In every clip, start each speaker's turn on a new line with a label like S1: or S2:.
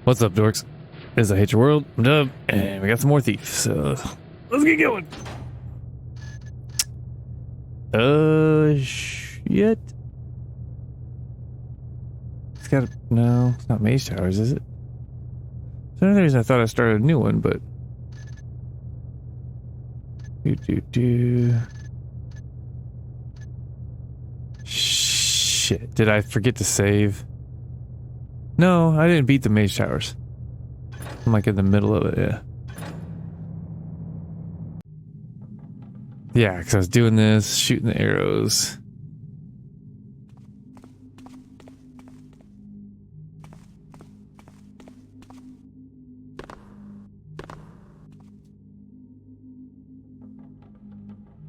S1: What's up, dorks? This is I Hate Your World. I'm Dub, and we got some more thieves. So let's get going. Shit. It's got no. It's not Mage Towers, is it? For some reason, I thought I started a new one, but Shit. Did I forget to save? No, I didn't beat the Mage Towers. I'm like in the middle of it, yeah. Yeah, because I was doing this, shooting the arrows.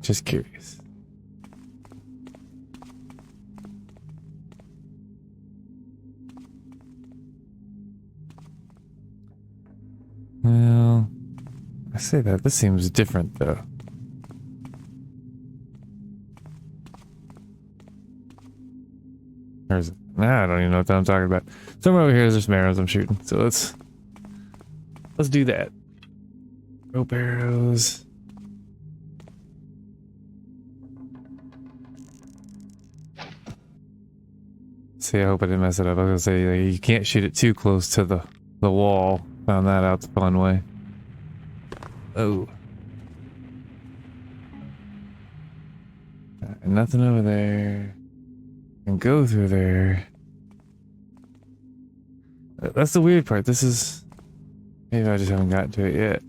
S1: Just curious. Well, I say that. This seems different, though. There's, I don't even know what I'm talking about. Somewhere over here, there's some arrows I'm shooting. So let's do that. Rope arrows. See, I hope I didn't mess it up. I was gonna say like, you can't shoot it too close to the wall. Found that out the fun way. Oh. Nothing over there. And go through there. That's the weird part. This is... Maybe I just haven't gotten to it yet.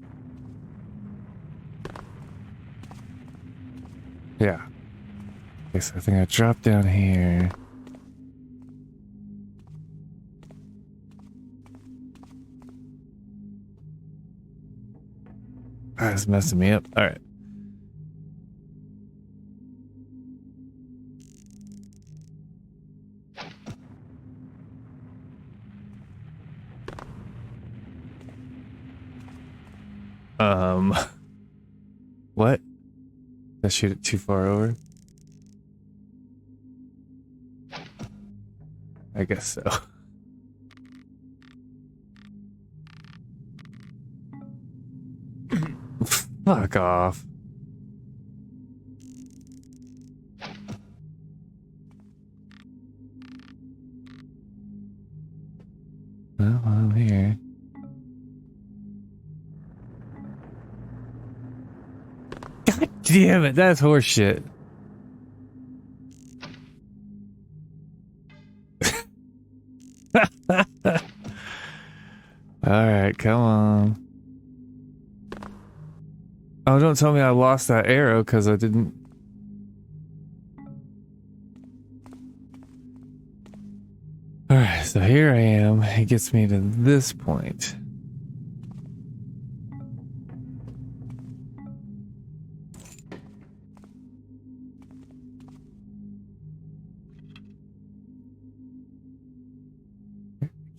S1: Yeah. Okay, so I think I dropped down here. Ah, it's messing me up. Alright. What? Did I shoot it too far over? I guess so. Fuck off. Well, I'm here. God damn it, that's horseshit. Alright, come on. Oh, don't tell me I lost that arrow because I didn't. Alright, so here I am. It gets me to this point.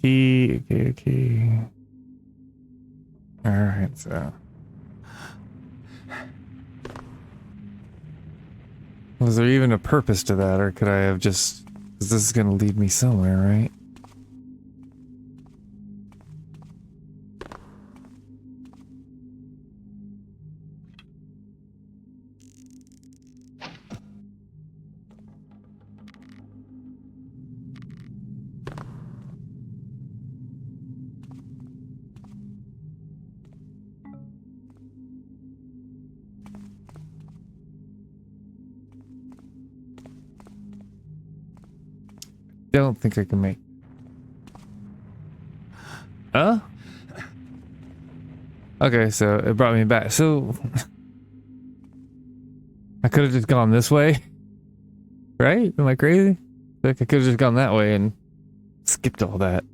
S1: Key, okay. Alright, so. Was there even a purpose to that, or could I have just... Because this is going to lead me somewhere, right? Don't think I can make. Huh? Okay, so it brought me back. So I could have just gone this way, right? Am I crazy? Like I could have just gone that way and skipped all that.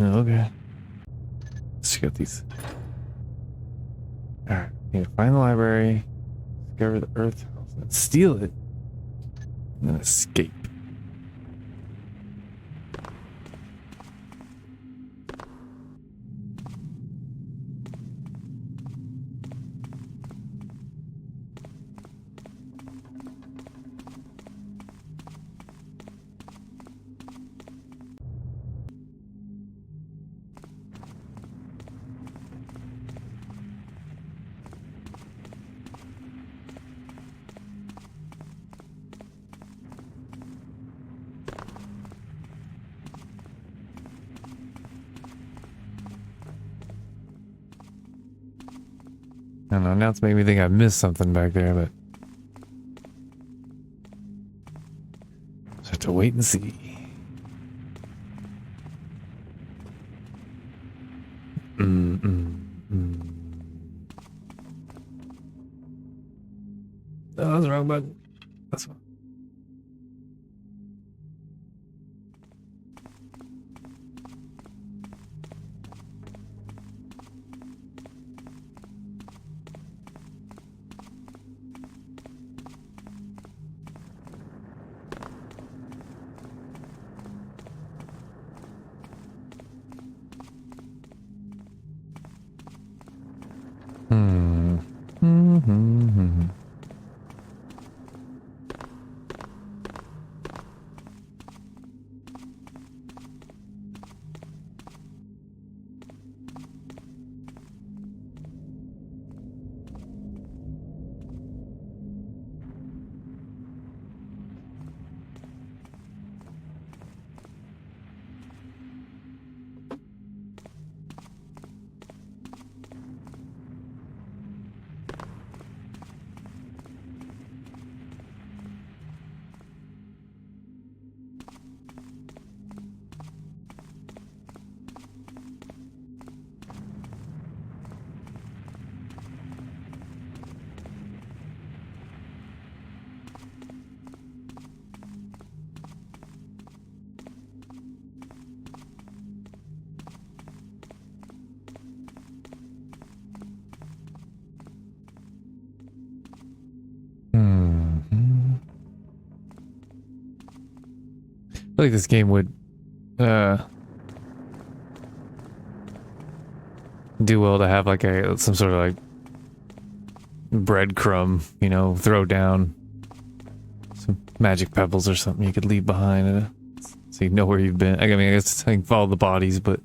S1: Okay. Let's get these. All right, need to find the library, discover the Earth House, and steal it. And then escape. I don't know, now it's made me think I missed something back there, but... Just have to wait and see. Oh, that's the wrong button. That's one. I feel like this game would do well to have like some sort of like breadcrumb, you know, throw down some magic pebbles or something you could leave behind so you know where you've been. I mean, I guess I can follow the bodies, but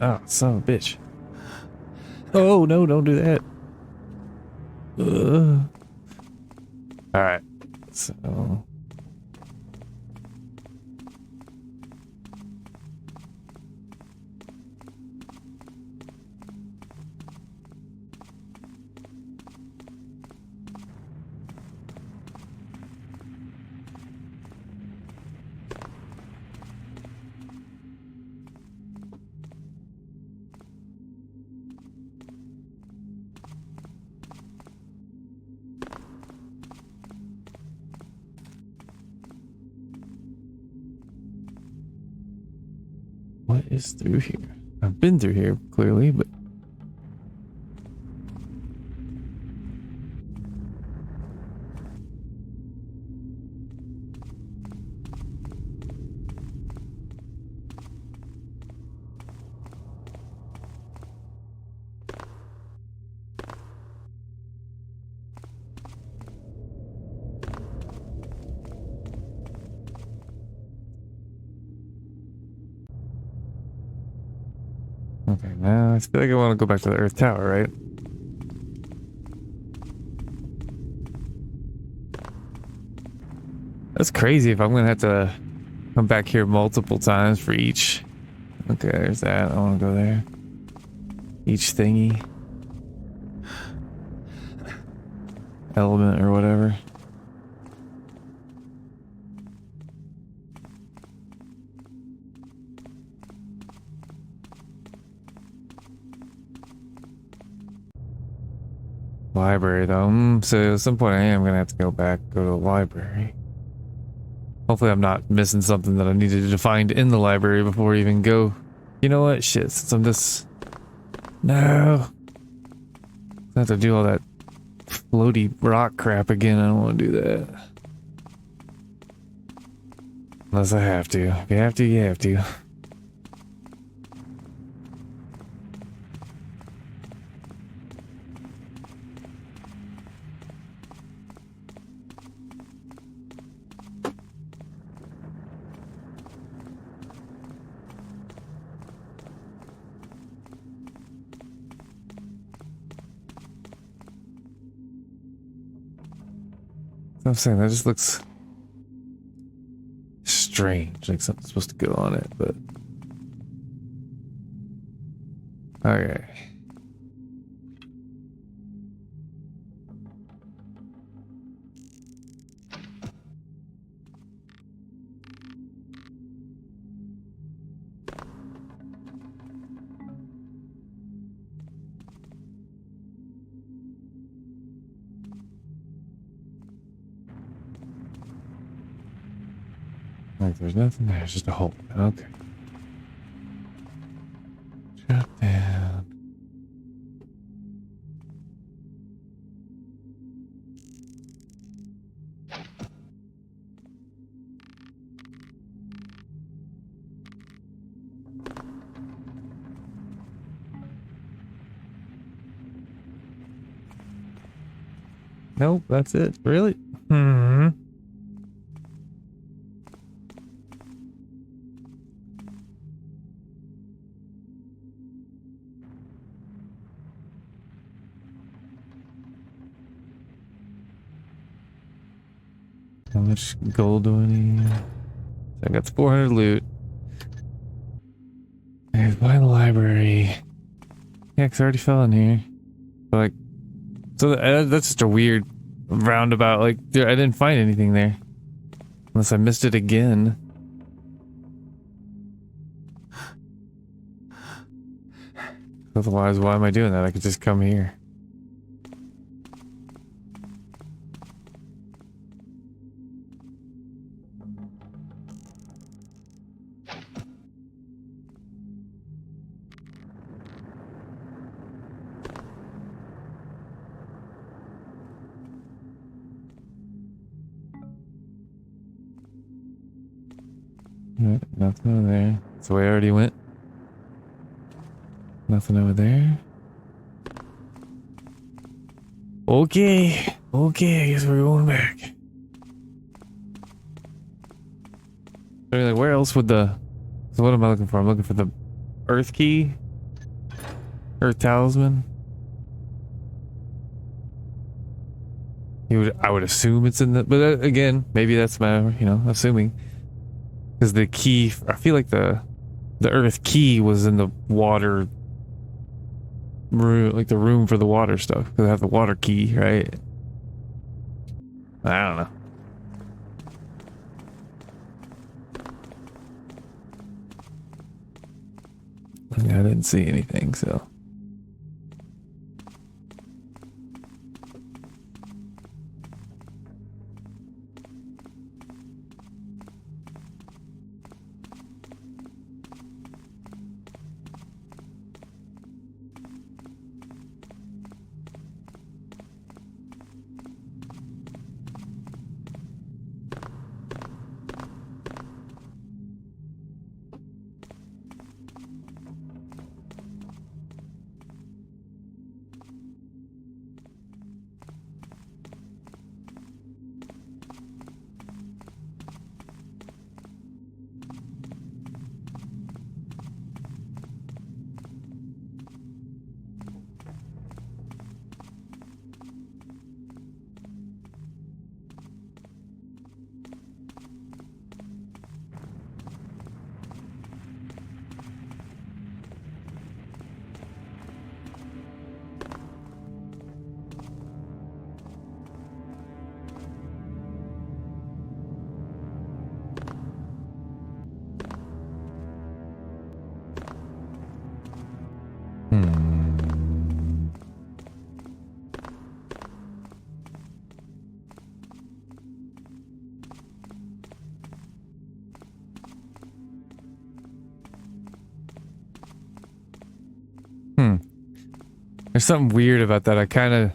S1: oh, son of a bitch. Oh, no, don't do that. Alright. So... What is through here? I've been through here, clearly, but... Okay, now I feel like I want to go back to the Earth Tower, right? That's crazy if I'm gonna have to come back here multiple times for each. Okay, there's that. I want to go there. Each thingy. Element or whatever. Library though. So at some point I am gonna have to go to the library. Hopefully I'm not missing something that I needed to find in the library before I even go. You know what? Shit, since I'm just... No! I have to do all that floaty rock crap again. I don't want to do that. Unless I have to. If you have to, you have to. I'm saying that just looks strange, like something's supposed to go on it, but okay. Like there's nothing there, it's just a hole. Okay. Shut down. Nope, that's it. Really? Hmm. How much gold do I need? I got the 400 loot. I buy the library. Yeah, 'cause I already fell in here. But like, so that's just a weird roundabout. Like, I didn't find anything there. Unless I missed it again. Otherwise, why am I doing that? I could just come here. Nothing over there. That's the way I already went. Nothing over there. Okay. Okay, I guess we're going back. I mean, like, where else would the... So what am I looking for? I'm looking for the Earth Key? Earth Talisman? I would assume it's in the... But again, maybe that's my, assuming. Because the key... I feel like the Earth Key was in the water... room, like the room for the water stuff. Because I have the water key, right? I don't know. Yeah, I didn't see anything, so... There's something weird about that. I kind of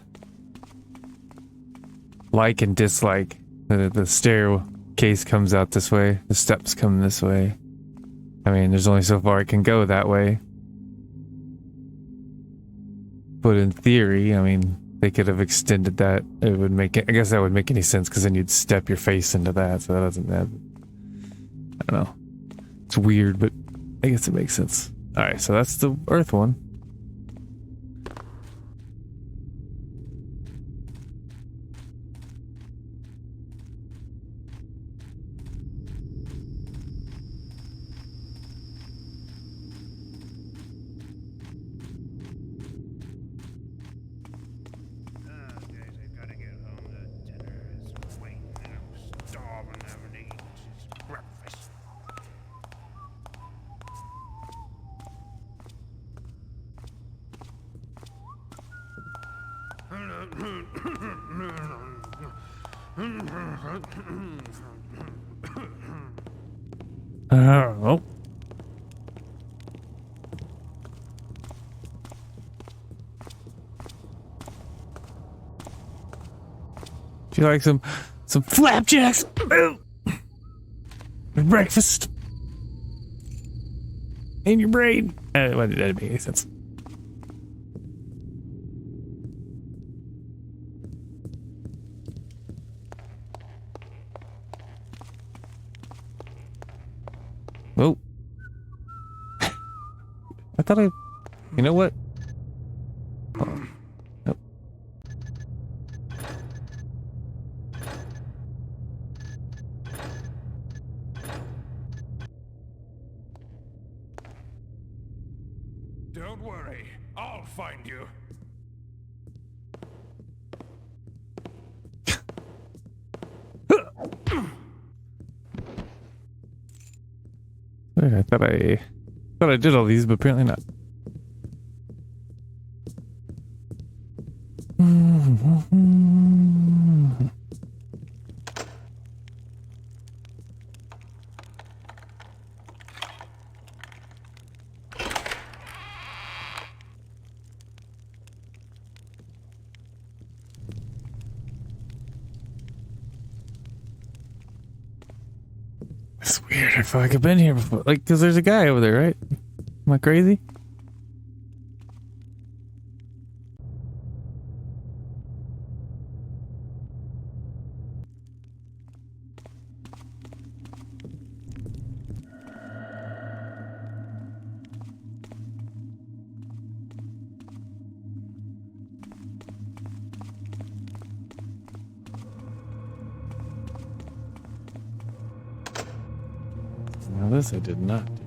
S1: like and dislike. The staircase comes out this way. The steps come this way. I mean, there's only so far it can go that way. But in theory, I mean, they could have extended that. It would make it... I guess that would make any sense because then you'd step your face into that. So that doesn't have... I don't know. It's weird, but I guess it makes sense. Alright, so that's the Earth one. Oh. Do you like some flapjacks? For breakfast. In your brain. Why did that make any sense? Oh. I thought you know what? Oh. Nope.
S2: Don't worry, I'll find you.
S1: I thought I did all these, but apparently not. It's weird. I feel like I've been here before. Like, because there's a guy over there, right? Am I crazy? Now this I did not do.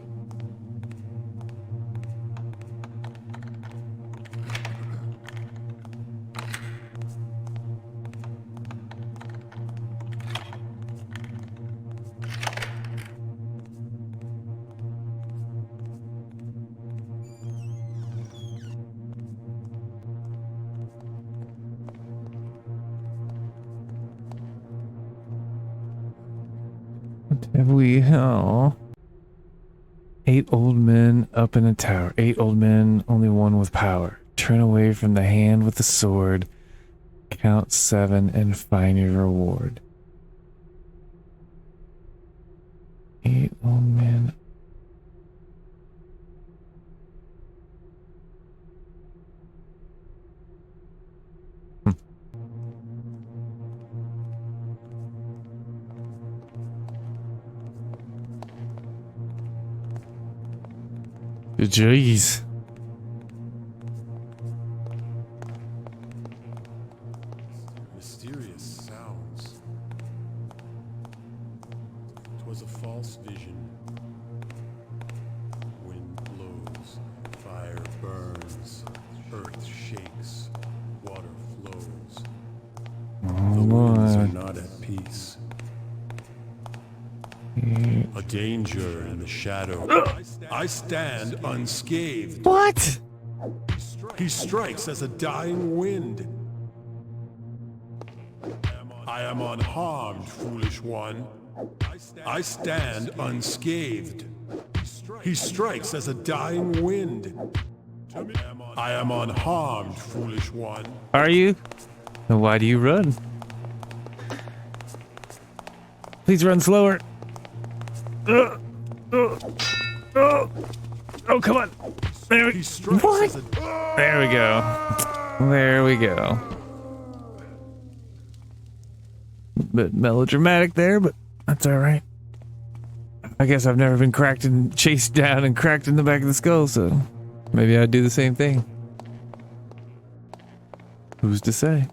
S1: What have we? Oh. 8 old men up in a tower. 8 old men, only one with power. Turn away from the hand with the sword. Count 7 and find your reward. 8 old men. Jeez.
S3: Mysterious sounds. 'Twas a false vision. Wind blows, fire burns, earth shakes, water flows.
S1: Oh,
S3: The winds are
S1: Lord.
S3: not at peace. A danger in the shadow. I stand unscathed.
S1: What?
S3: He strikes as a dying wind. I am unharmed, foolish one. I stand unscathed. He strikes as a dying wind. I am unharmed, foolish one.
S1: Are you? Then why do you run? Please run slower. Oh, come on. There we,
S3: He strikes
S1: what?
S3: as a
S1: There we go. There we go. Bit melodramatic there, but that's all right. I guess I've never been cracked and chased down and cracked in the back of the skull, so maybe I'd do the same thing. Who's to say?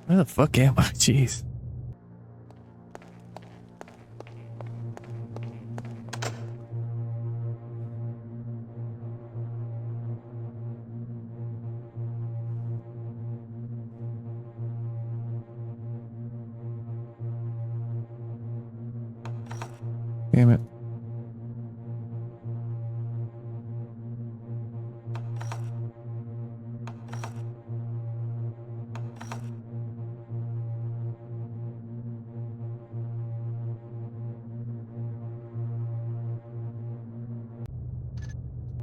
S1: Where the fuck am I? Jeez. Damn it.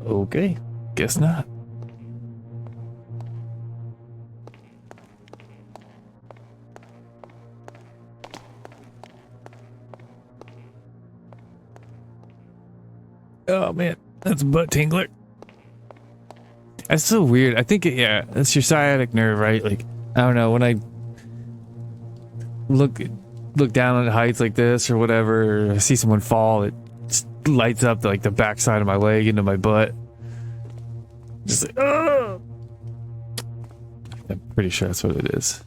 S1: Okay, guess not. Oh man, that's a butt tingler. That's so weird. I think, yeah, that's your sciatic nerve, right? Like, I don't know, when I look down at heights like this or whatever, or I see someone fall, it just lights up like the backside of my leg into my butt. Just like, oh! I'm pretty sure that's what it is.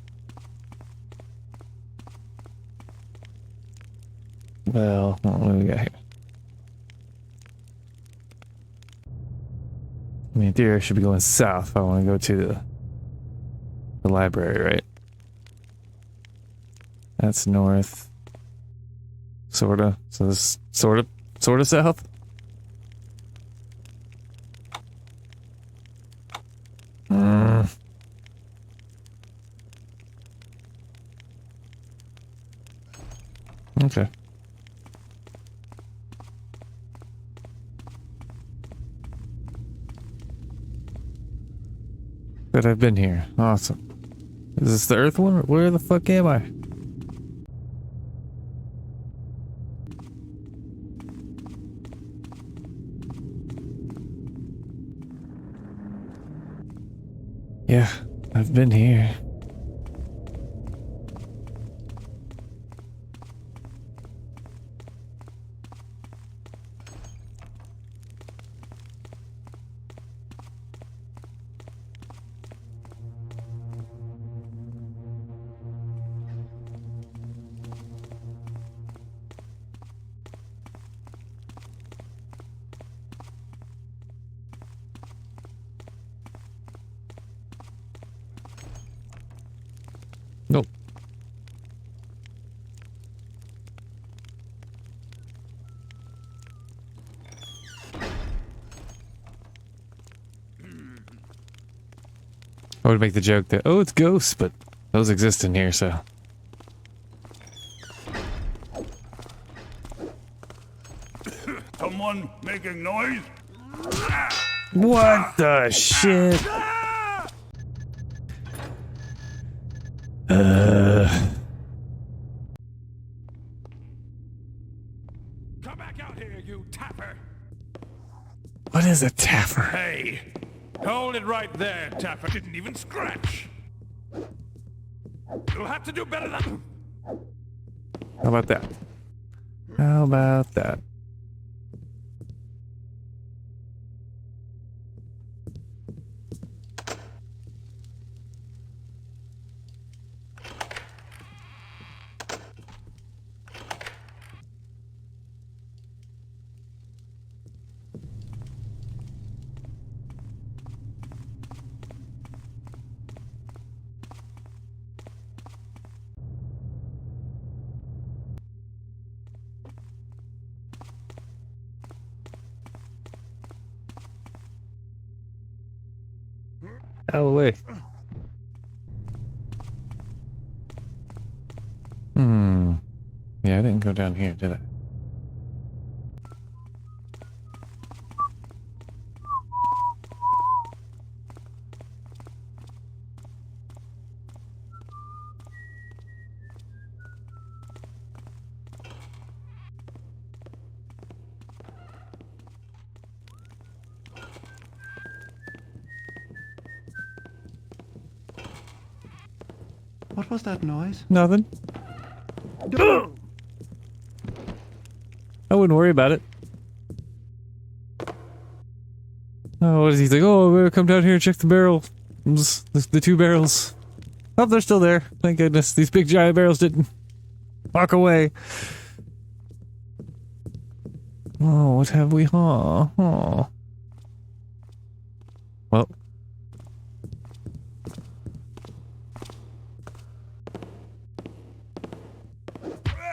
S1: Well, what do we got here? I mean, in theory, I should be going south if I want to go to the library, right? That's north. Sorta. So this sorta south? Okay. But I've been here. Awesome. Is this the Earth one? Where the fuck am I? Yeah, I've been here. Nope. I would make the joke that, oh, it's ghosts, but those exist in here, so.
S2: Someone making noise?
S1: What the shit?
S2: Come back out here, you tapper!
S1: What is a taffer?
S2: Hey! Hold it right there, tapper. Didn't even scratch! You'll have to do better than...
S1: How about that? How about that? Out of the way. Yeah, I didn't go down here, did I?
S4: What was that noise?
S1: Nothing. I wouldn't worry about it. Oh, what is he think? Oh, we better come down here and check the barrels. The two barrels. Oh, they're still there. Thank goodness. These big giant barrels didn't walk away. Oh, what have we? Oh. Well.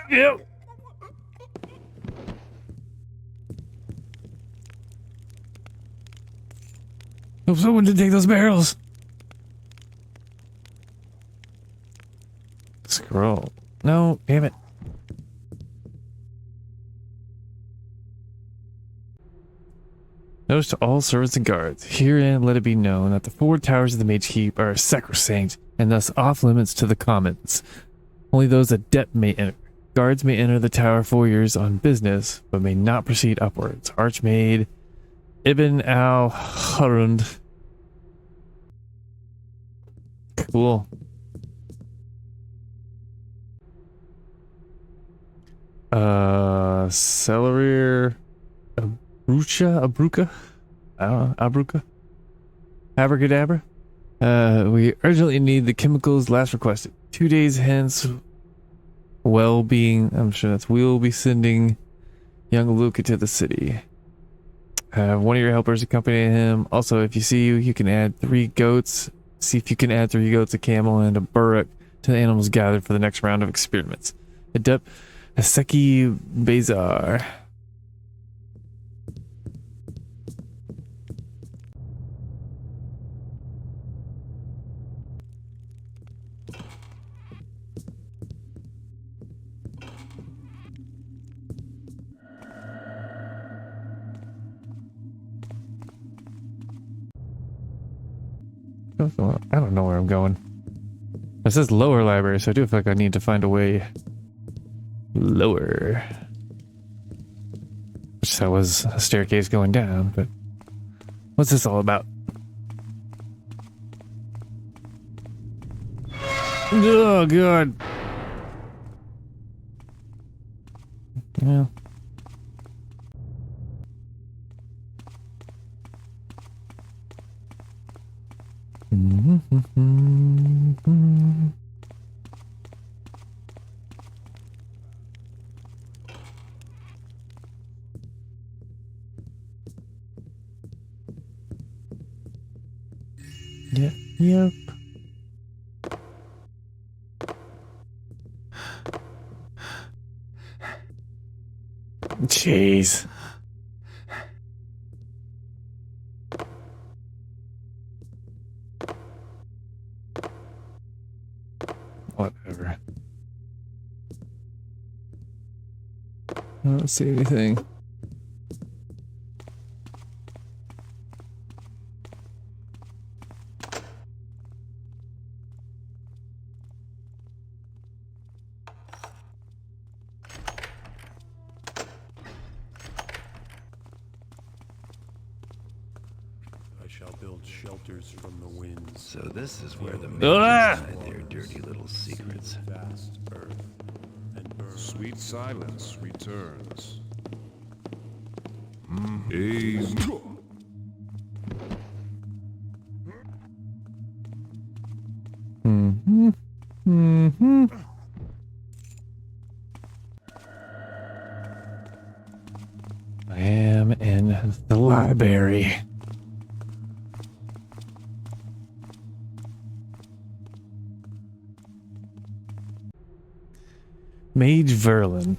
S1: Yep. Hope someone did take those barrels. Scroll. No, damn it. Notice to all servants and guards, herein let it be known that the 4 towers of the Mage Keep are sacrosanct and thus off limits to the commons. Only those adept may enter. Guards may enter the tower foyers on business, but may not proceed upwards. Archmaid Ibn al-Harund. Cool. Celerir Abruca? I don't know. Abruca? Abracadabra? We urgently need the chemicals last requested. 2 days hence, we'll be sending young Luca to the city. One of your helpers accompany him. Also, if you see you can add 3 goats. See if you can add 3 goats, a camel, and a burrock to the animals gathered for the next round of experiments. Adept Haseki Bazar. I don't know where I'm going. It says lower library, so I do feel like I need to find a way lower. Which that was a staircase going down, but what's this all about? Oh god. Yeah. Yep. Jeez. Whatever. I don't see anything.
S3: Shall build shelters from the winds.
S5: So this is where the
S1: Ah!
S5: mages hide their dirty little secrets.
S3: Vast earth and burn.
S2: Sweet silence returns.
S1: I am in the library. Mage Verlin.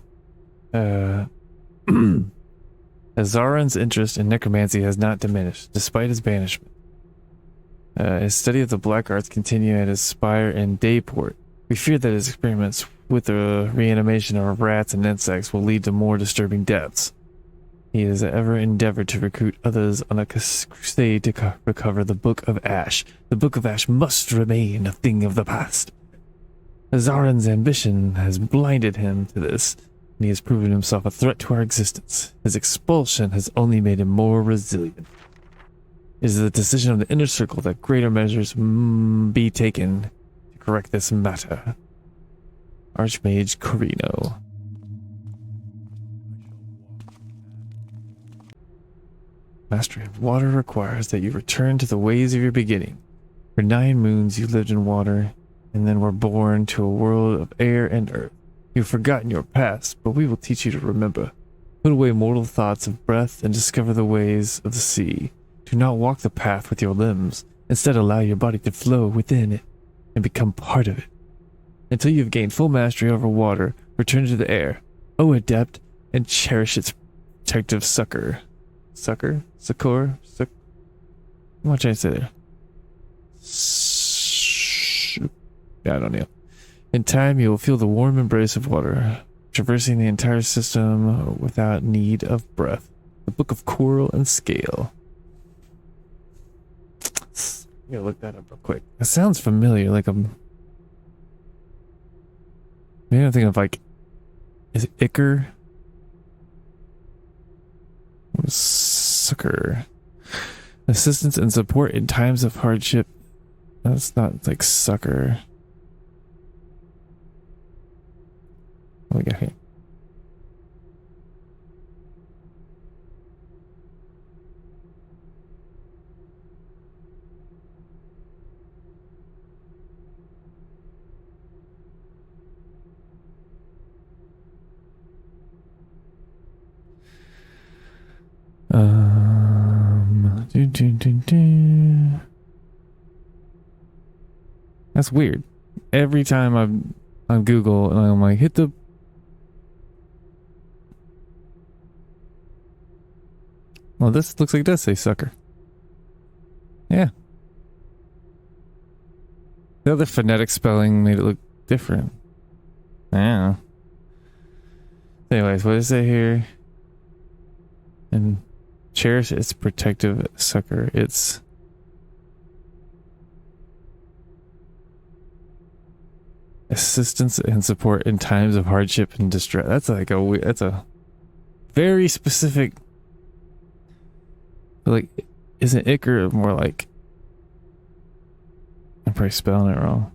S1: Azaran's interest in necromancy has not diminished, despite his banishment. His study of the black arts continue at his spire in Dayport. We fear that his experiments with the reanimation of rats and insects will lead to more disturbing deaths. He has ever endeavored to recruit others on a crusade to recover the Book of Ash. The Book of Ash must remain a thing of the past. Azaran's ambition has blinded him to this, and he has proven himself a threat to our existence. His expulsion has only made him more resilient. It is the decision of the Inner Circle that greater measures be taken to correct this matter. Archmage Corino. Mastery of water requires that you return to the ways of your beginning. For 9 moons you lived in water, and then were born to a world of air and earth. You've forgotten your past, but we will teach you to remember. Put away mortal thoughts of breath and discover the ways of the sea. Do not walk the path with your limbs. Instead, allow your body to flow within it and become part of it. Until you've gained full mastery over water, return to the air. O adept, and cherish its protective succor. Succor? Succor? What should I say there? I don't know. In time, you will feel the warm embrace of water, traversing the entire system without need of breath. The Book of Coral and Scale. I'm gonna look that up real quick. It sounds familiar, like maybe I'm thinking of like, is it Icker? Sucker. Assistance and support in times of hardship. That's not like sucker. What we got here? That's weird. Every time I'm on Google and I'm like, hit the. Well, this looks like it does say sucker. Yeah. The other phonetic spelling made it look different. Yeah. Anyways, what is it here? And cherish its protective sucker. It's assistance and support in times of hardship and distress. That's like that's a very specific. Like, isn't Icker more like? I'm probably spelling it wrong.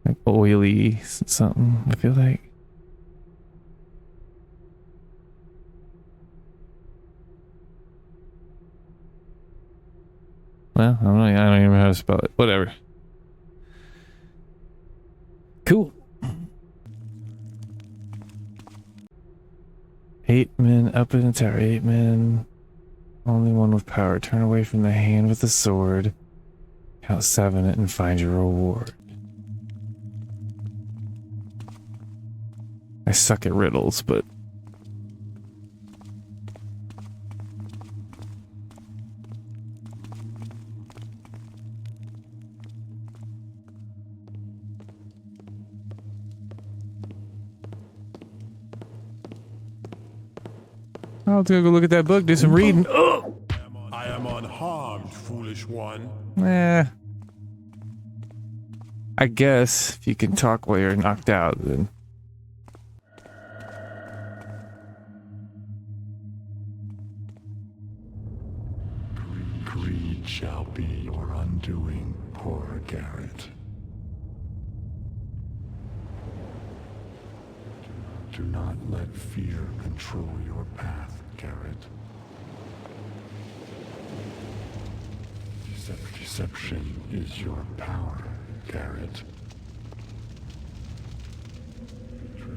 S1: Like oily something. I feel like. Well, I don't even know how to spell it. Whatever. Cool. 8 men up in the tower. 8 men. Only one with power. Turn away from the hand with the sword. Count 7 and find your reward. I suck at riddles, but... I'll go look at that book, do some reading. Oh!
S3: I am unharmed, foolish one.
S1: I guess if you can talk while you're knocked out, then.
S6: Greed shall be your undoing, poor Garrett. Do not let fear control your path, Garrett. Deception is your power, Garrett.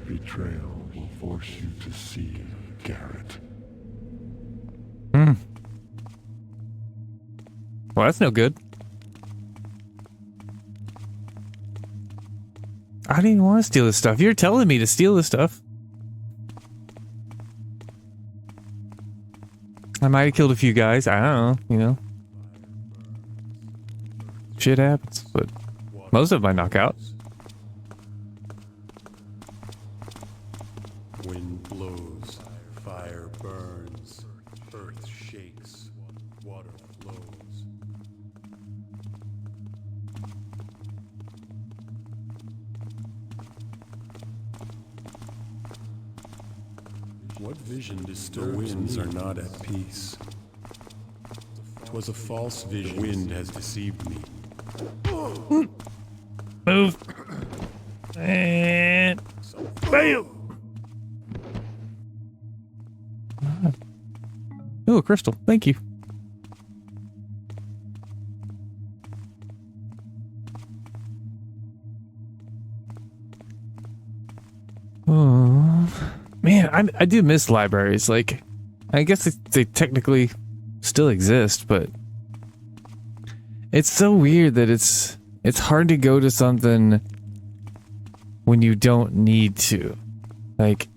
S6: Betrayal will force you to see, Garrett.
S1: Well, that's no good. I didn't even want to steal this stuff. You're telling me to steal this stuff. I might have killed a few guys. I don't know, you know. Shit happens, but most of them I knock out.
S3: Wind blows, fire burns, earth shakes, water flows. What vision disturbs? The winds are not at peace. 'Twas a false vision. The wind has deceived me.
S1: Move. And bam. Oh, a crystal. Thank you. Oh, man, I do miss libraries. Like, I guess they technically still exist, but it's so weird that it's hard to go to something when you don't need to. Like,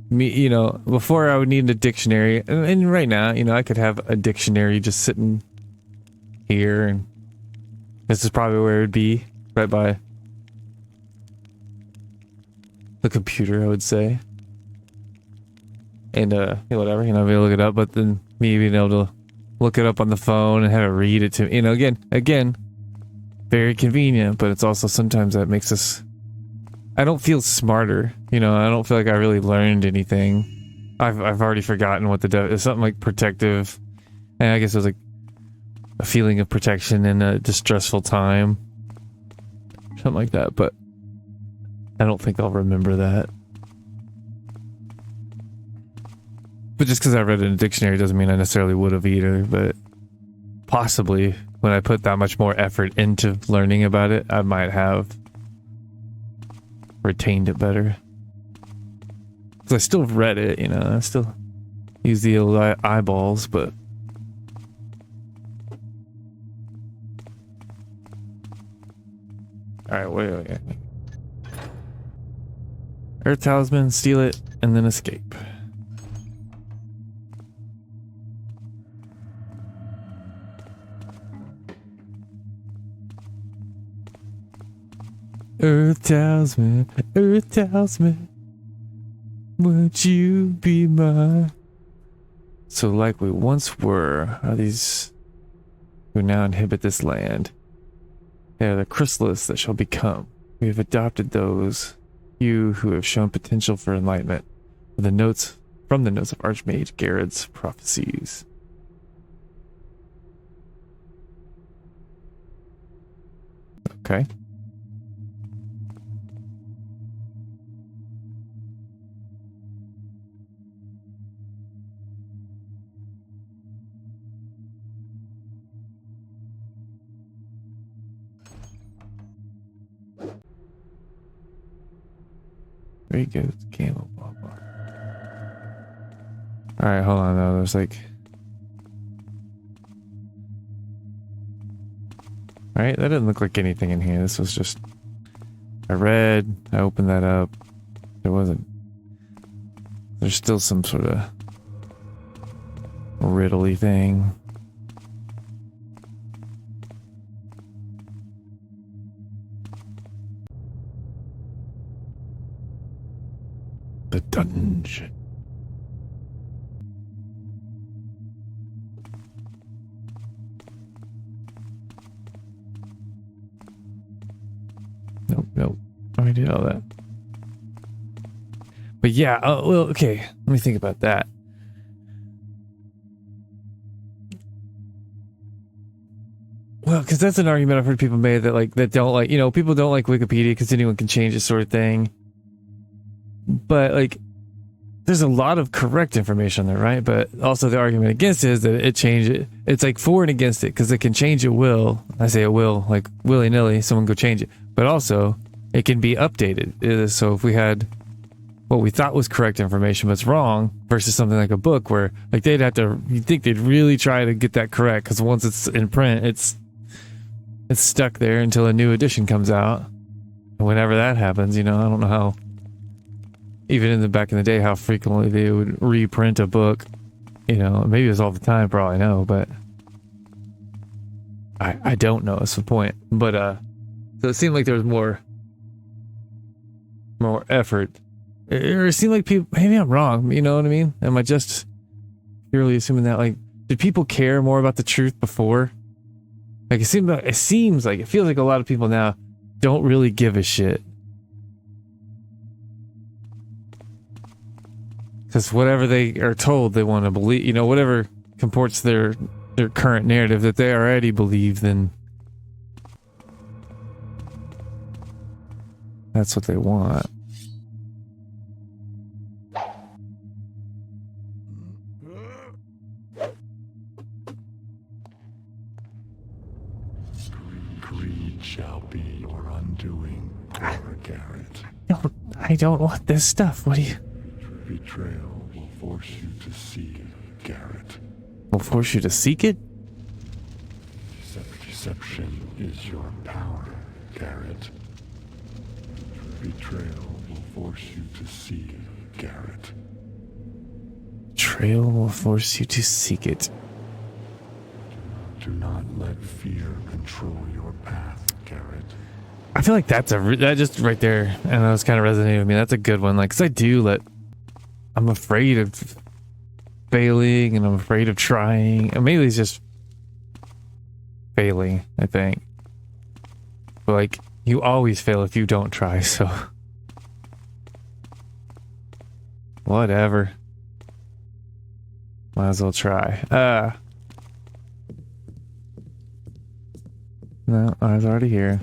S1: me, you know, before I would need a dictionary, and right now, you know, I could have a dictionary just sitting here, and this is probably where it would be, right by the computer, I would say. And whatever, you know, be able to look it up, but then me being able to look it up on the phone and have it read it to me. You know, again, very convenient, but it's also sometimes that makes us... I don't feel smarter, you know, I don't feel like I really learned anything. I've already forgotten what it's something like protective, and I guess it was like a feeling of protection in a distressful time. Something like that, but I don't think I'll remember that. But just because I read it in a dictionary doesn't mean I necessarily would have either, but possibly when I put that much more effort into learning about it, I might have retained it better. Because I still read it, you know, I still use the old eyeballs, but... Alright, wait. Earth Talisman, steal it, and then escape. Earth Talisman, would you be mine? So like we once were, are these who now inhabit this land. They are the chrysalids that shall become. We have adopted those, you who have shown potential for enlightenment, from the notes of Archmage Garrett's prophecies. Okay. Very good. Camel blah blah. Alright, hold on though. There's like... Alright, that didn't look like anything in here. This was just... I opened that up. There wasn't... There's still some sort of... riddly thing. The dungeon. Nope. I did all that. But yeah, well, okay. Let me think about that. Well, because that's an argument I've heard people make that don't like, you know, people don't like Wikipedia because anyone can change it sort of thing. But like, there's a lot of correct information there, right? But also the argument against it is that it changed it. It's like for and against it because it can change at will. I say it will, like willy-nilly, someone go change it. But also, it can be updated. So if we had what we thought was correct information but it's wrong versus something like a book where like they'd have to, you'd think they'd really try to get that correct because once it's in print, it's stuck there until a new edition comes out. And whenever that happens, you know, I don't know how. Even in the back in the day, how frequently they would reprint a book, you know, maybe it was all the time for all I know, but I don't know, that's the point. But so it seemed like there was more effort. Or it seemed like people, maybe I'm wrong, you know what I mean? Am I just purely assuming that, like, did people care more about the truth before? Like it feels like a lot of people now don't really give a shit. Because whatever they are told they want to believe, you know, whatever comports their current narrative that they already believe, then that's what they want.
S6: Greed shall be your undoing, Cora Garrett.
S1: I don't want this stuff. What do you...
S6: Betrayal will force you to seek Garrett.
S1: Will force you to seek it?
S6: Deception is your power, Garrett. Betrayal will force you to seek Garrett.
S1: Betrayal will force you to seek it.
S6: Do not let fear control your path, Garrett.
S1: I feel like that just right there, and that was kind of resonating with me. That's a good one. Like, 'cause I'm afraid of failing and I'm afraid of trying. And mainly it's just failing, I think. But like, you always fail if you don't try, so whatever. Might as well try. No, I was already here.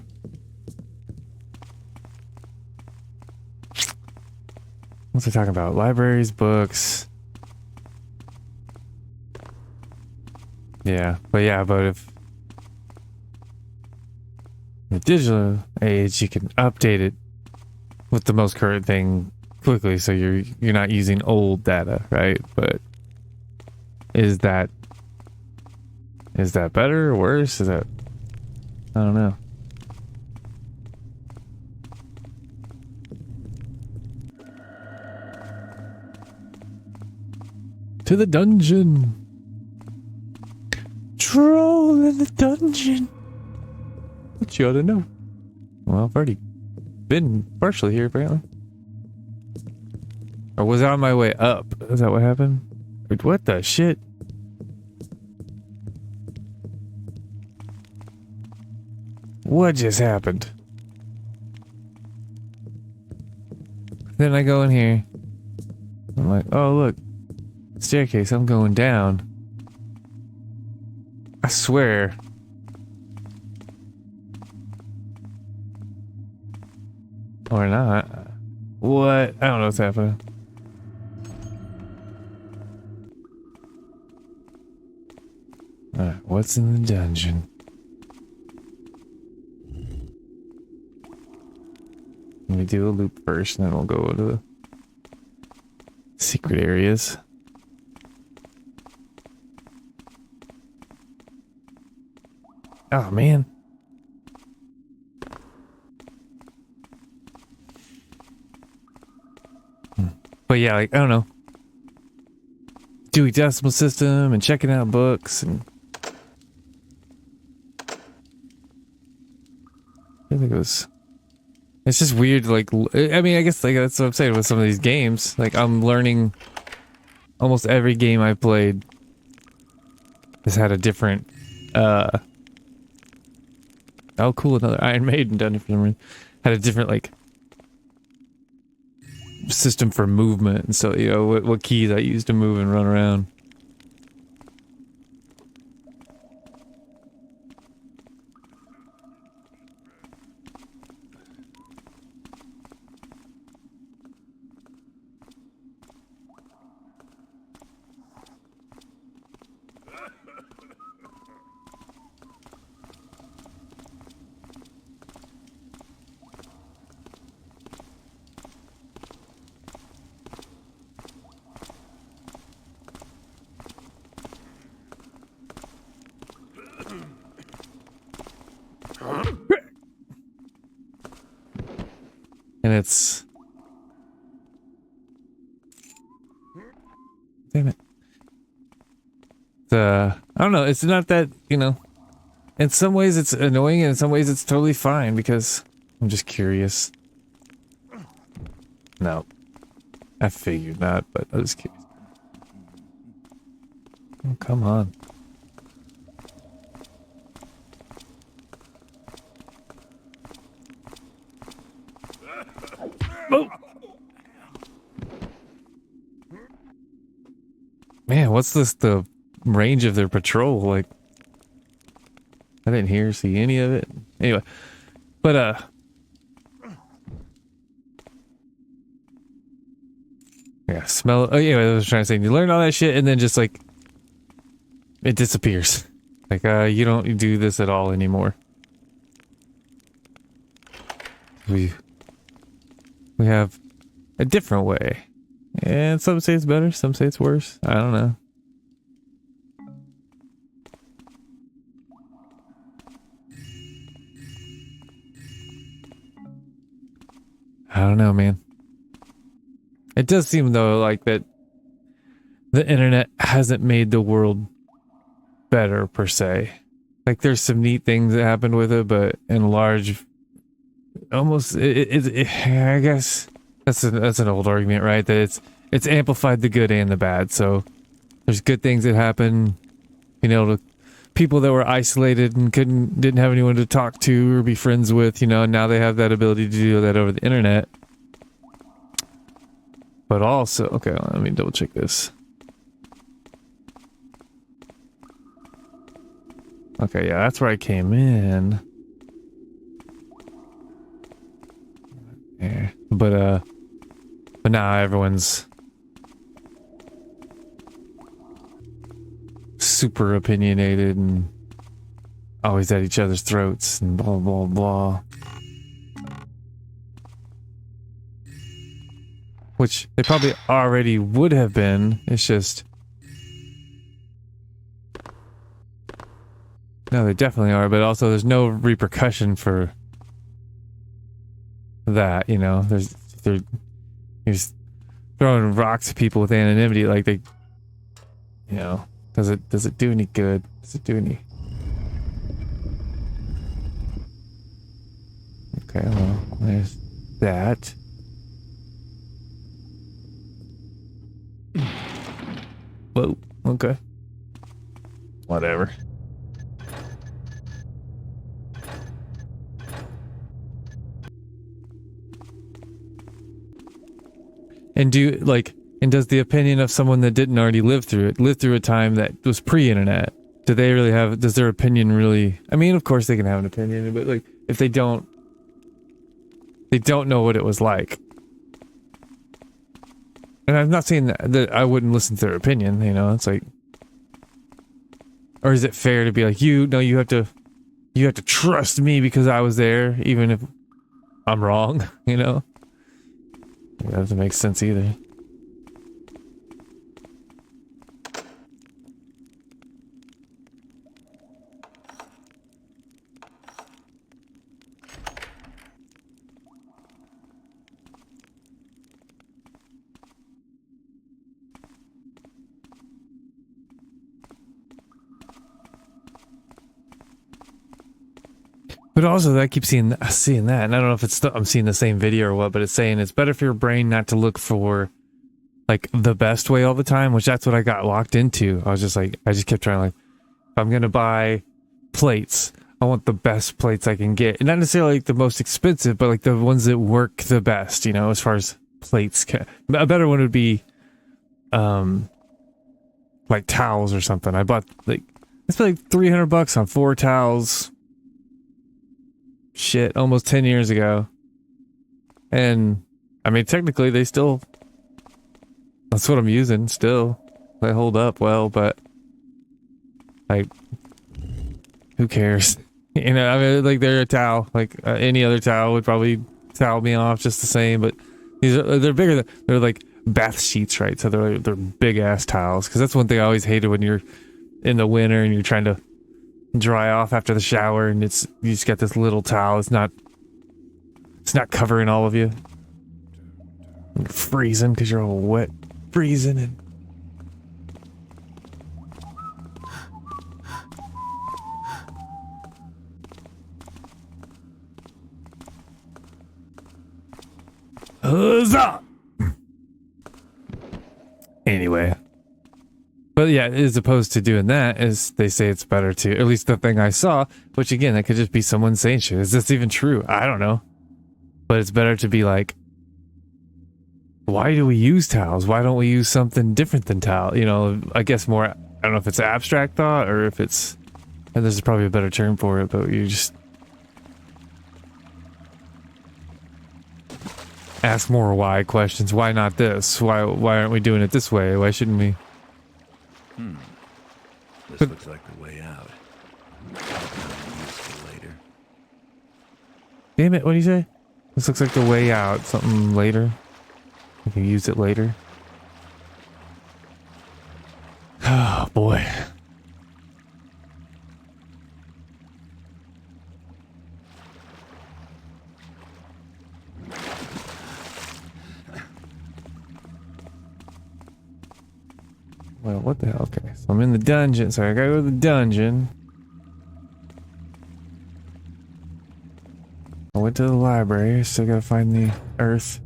S1: What's it talking about? Libraries, books. Yeah, but if in the digital age you can update it with the most current thing quickly, so you're not using old data, right? But is that better or worse? Is that, I don't know. To the dungeon. Troll in the dungeon. What you ought to know. Well, I've already been partially here, apparently. Or was I on my way up? Is that what happened? Wait, what the shit? What just happened? Then I go in here. I'm like, oh look, staircase, I'm going down. I swear. Or not. What? I don't know what's happening. Alright, what's in the dungeon? Let me do a loop first, and then we'll go to the secret areas. Oh, man. But yeah, like, I don't know. Dewey Decimal System and checking out books and... I think it was... It's just weird, like, I mean, I guess like that's what I'm saying with some of these games. Like, I'm learning almost every game I played has had a different, oh cool, another Iron Maiden done it for some reason. Had a different, like, system for movement, and so, you know, what keys I use to move and run around. And it's... Damn it. I don't know, it's not that, you know... In some ways it's annoying, and in some ways it's totally fine, because I'm just curious. No. I figured not, but I was curious. Oh, come on. Oh. Man, what's the range of their patrol? Like, I didn't see any of it. Anyway, but yeah, smell. Oh yeah, I was trying to say, you learn all that shit, and then just like it disappears. Like, you don't do this at all anymore. We have a different way. And some say it's better, some say it's worse. I don't know. I don't know, man. It does seem, though, like that the internet hasn't made the world better, per se. Like, there's some neat things that happened with it, but in large... Almost, I guess that's an old argument, right? That it's amplified the good and the bad. So there's good things that happen, you know, to people that were isolated and didn't have anyone to talk to or be friends with, you know, now they have that ability to do that over the internet. But also, okay, let me double check this. Okay, yeah, that's where I came in. Yeah, but now everyone's super opinionated and always at each other's throats and blah blah blah. Which they probably already would have been. It's just, no, they definitely are, but also there's no repercussion for that, you know. They're just throwing rocks at people with anonymity, like they, you know, does it do any good? Does it do any? Okay, well, there's that. Whoa, okay. Whatever. And does the opinion of someone that didn't already live through a time that was pre-internet, does their opinion really, I mean, of course they can have an opinion, but like, if they don't know what it was like. And I'm not saying that I wouldn't listen to their opinion, you know, it's like, or is it fair to be like, you have to trust me because I was there, even if I'm wrong, you know? That doesn't make sense either. But also, I keep seeing that, and I don't know if it's I'm seeing the same video or what, but it's saying it's better for your brain not to look for, like, the best way all the time, which that's what I got locked into. I was just like, I just kept trying, like, if I'm gonna buy plates, I want the best plates I can get. And not necessarily, like, the most expensive, but, like, the ones that work the best, you know, as far as plates. A better one would be, like, towels or something. I bought, like, I spent, like, $300 on 4 towels. Shit, almost 10 years ago. And I mean, technically that's what I'm using still. They hold up well, but like, who cares? You know, I mean, like, they're a towel, like any other towel would probably towel me off just the same, but they're bigger they're like bath sheets, right? So they're big ass towels, because that's one thing I always hated when you're in the winter and you're trying to dry off after the shower, and you just got this little towel. It's not covering all of you. You're freezing because you're all wet, freezing, and huzzah! Anyway. But yeah, as opposed to doing that, is they say it's better to, at least the thing I saw, which again, that could just be someone saying shit. Is this even true? I don't know. But it's better to be like, why do we use towels? Why don't we use something different than towel? You know, I guess more, I don't know if it's abstract thought or if it's, and there's probably a better term for it, but you just ask more why questions. Why not this? Why aren't we doing it this way? Why shouldn't we?
S5: This looks like the way out. Useful later.
S1: Damn it, what do you say? This looks like the way out. Something later. We can use it later. Oh boy. Well, what the hell? Okay, so I'm in the dungeon. So I gotta go to the dungeon. I went to the library. Still gotta find the Earth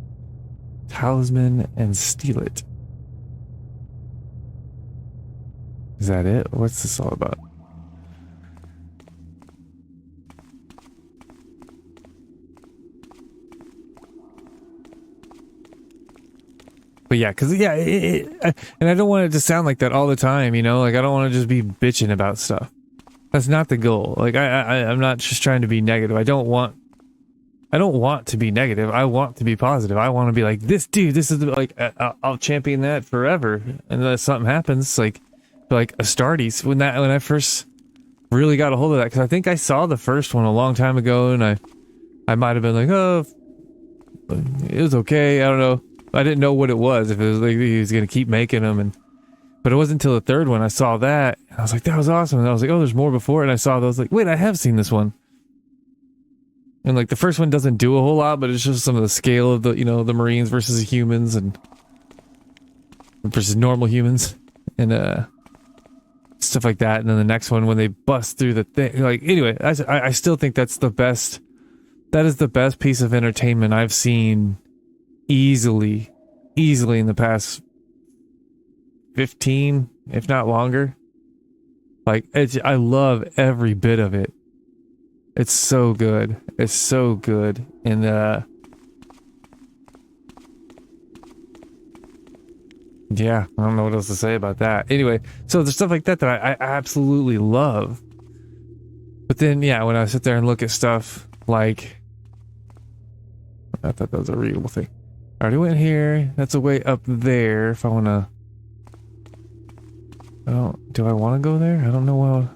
S1: Talisman and steal it. Is that it? What's this all about? But yeah, because yeah, and I don't want it to sound like that all the time, you know. Like I don't want to just be bitching about stuff. That's not the goal. Like I'm not just trying to be negative. I don't want to be negative. I want to be positive. I want to be like this dude. This is like I'll champion that forever. And then something happens, like Astartes when I first really got a hold of that, because I think I saw the first one a long time ago, and I might have been like, oh, it was okay. I don't know. I didn't know what it was, if it was like he was gonna keep making them, but it wasn't until the third one I saw that, and I was like, that was awesome. And I was like, oh, there's more before, and I saw those, like, wait, I have seen this one. And like the first one doesn't do a whole lot, but it's just some of the scale of the, you know, the Marines versus the humans and versus normal humans and stuff like that. And then the next one, when they bust through the thing, like, anyway, I still think that's the best. That is the best piece of entertainment I've seen easily in the past 15, if not longer. Like, I love every bit of it. It's so good. It's so good. And yeah, I don't know what else to say about that. Anyway, so there's stuff like that that I absolutely love. But then, yeah, when I sit there and look at stuff like, I thought that was a readable thing. I already went here. That's a way up there. If I want to, do I want to go there? I don't know how.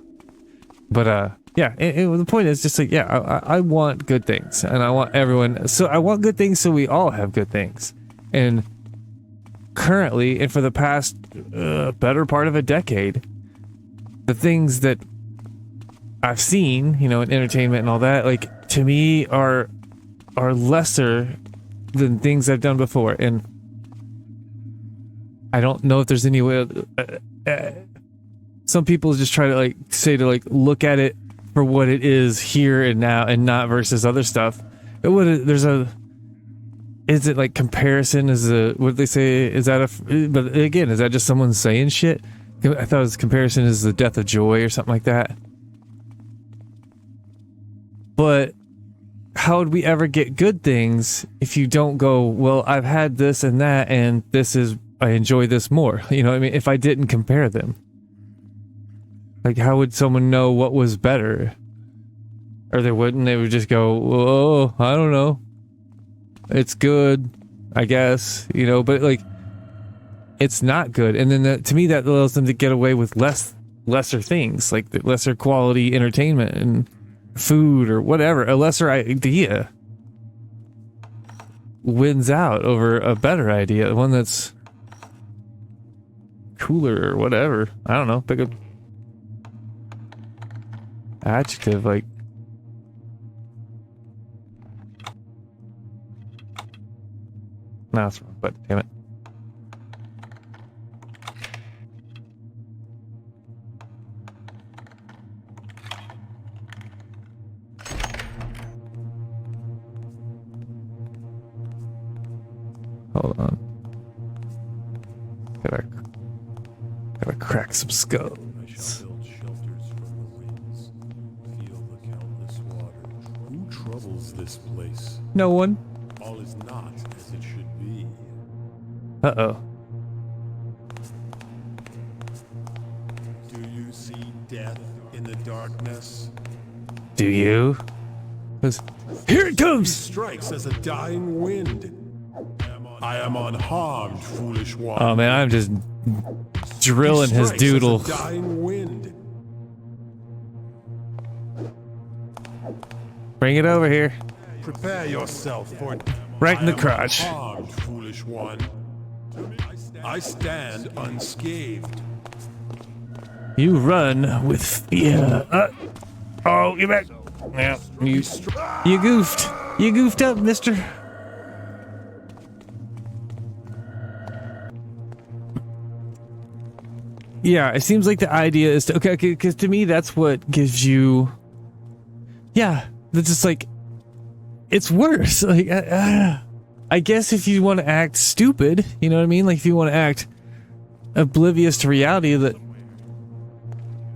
S1: But yeah. The point is just like, yeah, I want good things, and I want everyone. So I want good things, so we all have good things. And currently, and for the past better part of a decade, the things that I've seen, you know, in entertainment and all that, like, to me are lesser than things I've done before. And I don't know if there's any way. Some people just try to like say to like look at it for what it is here and now, and not versus other stuff. Is it like comparison? What they say? Is that but again, is that just someone saying shit? I thought it was comparison is the death of joy or something like that. But how would we ever get good things if you don't go, well, I've had this and that, and I enjoy this more. You know what I mean? If I didn't compare them. Like, how would someone know what was better? Or they wouldn't. They would just go, oh, I don't know. It's good, I guess. You know, but like, it's not good. And then to me, that allows them to get away with lesser things, like the lesser quality entertainment and food or whatever. A lesser idea wins out over a better idea, one that's cooler or whatever. I don't know. Pick a adjective, like, no, that's wrong, but damn it. Hold on. Gotta crack some skulls.
S3: I shall build shelters for Marines. Feel the countless water. Who troubles this place?
S1: No one.
S3: All is not as it should be.
S1: Uh-oh.
S3: Do you see death in the darkness?
S1: Do you? 'Cause here it
S3: He
S1: comes!
S3: strikes as a dying wind. I am unharmed, foolish one.
S1: Oh man, I'm just drilling
S3: He
S1: his
S3: strikes as a
S1: doodle.
S3: dying wind.
S1: Bring it over here.
S3: Prepare yourself for
S1: Right in the
S3: I am
S1: crotch.
S3: unharmed, foolish one. I stand unscathed.
S1: You run with fear. Oh, you back. Yeah, you goofed. You goofed up, mister. Yeah, it seems like the idea is to, okay, because to me that's what gives you, yeah, that's just like, it's worse. Like, I guess if you want to act stupid, you know what I mean? Like if you want to act oblivious to reality, that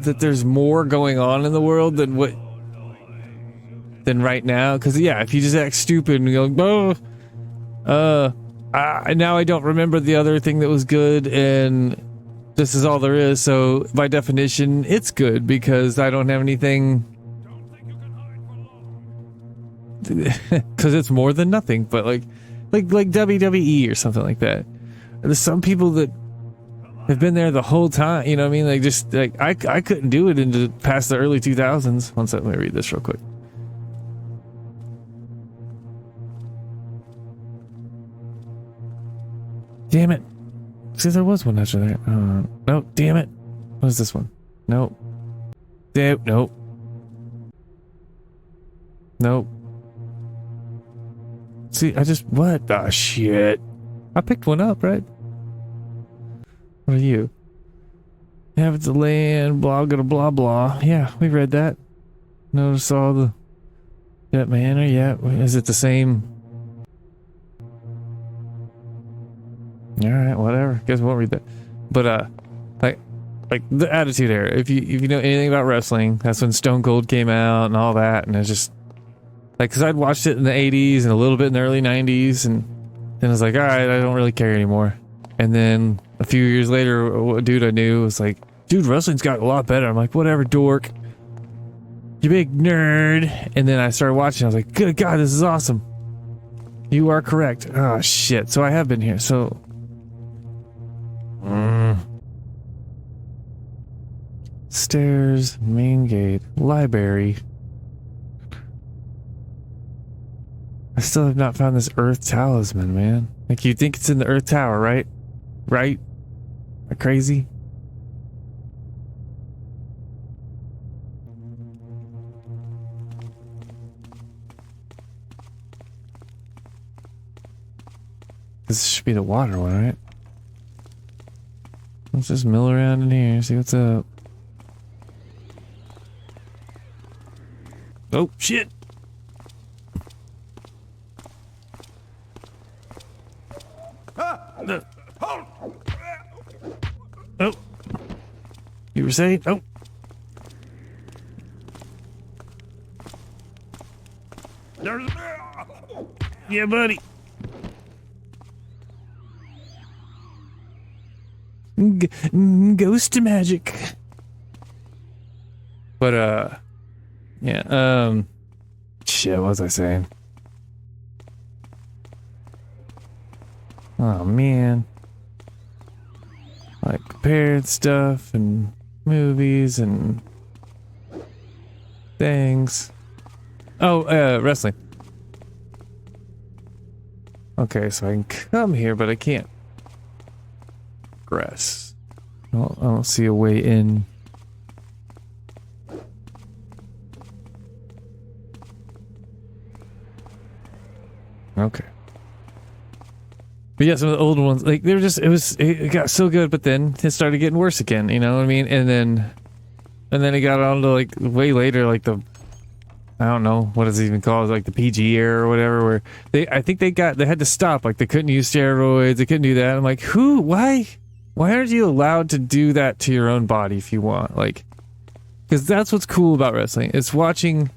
S1: that there's more going on in the world than right now. Because yeah, if you just act stupid and go, now I don't remember the other thing that was good, and this is all there is. So by definition, it's good because I don't have anything. Because it's more than nothing. But like WWE or something like that. There's some people that have been there the whole time. You know what I mean? Like just like I couldn't do it into past the early 2000s. One second, let me read this real quick. Damn it. See, there was one after that. No, damn it. What is this one? Nope. Nope. Nope. See, what the shit? I picked one up, right? What are you? Have the land, blah, blah, blah. Yeah, we read that. Notice all the... That manor, yeah. Is it the same... Alright, whatever. Guess we won't read that. But, like the Attitude Era. If you know anything about wrestling, that's when Stone Cold came out and all that, and it's just... Like, because I'd watched it in the 80s and a little bit in the early 90s, and then I was like, alright, I don't really care anymore. And then a few years later, a dude I knew was like, dude, wrestling's got a lot better. I'm like, whatever, dork. You big nerd. And then I started watching. I was like, good God, this is awesome. You are correct. Oh, shit. So I have been here. So... Stairs, main gate, library. I still have not found this Earth Talisman, man. Like, you think it's in the Earth Tower, right? Right? Am I crazy? This should be the water one, right? Let's just mill around in here, see what's up. Oh, shit! Oh. You were saying? Oh. Yeah, buddy. Ghost magic. But, yeah, shit, what was I saying? Oh, man. Like, compared stuff and movies and things. Oh, wrestling. Okay, so I can come here, but I can't progress. Well, I don't see a way in. Okay. But yeah, some of the older ones, like, they were just, it got so good, but then it started getting worse again, you know what I mean? And then it got on to, like, way later, like the, I don't know, what is it even called, like the PG era or whatever, where I think they had to stop, like, they couldn't use steroids, they couldn't do that. I'm like, why aren't you allowed to do that to your own body if you want? Like, because that's what's cool about wrestling. It's watching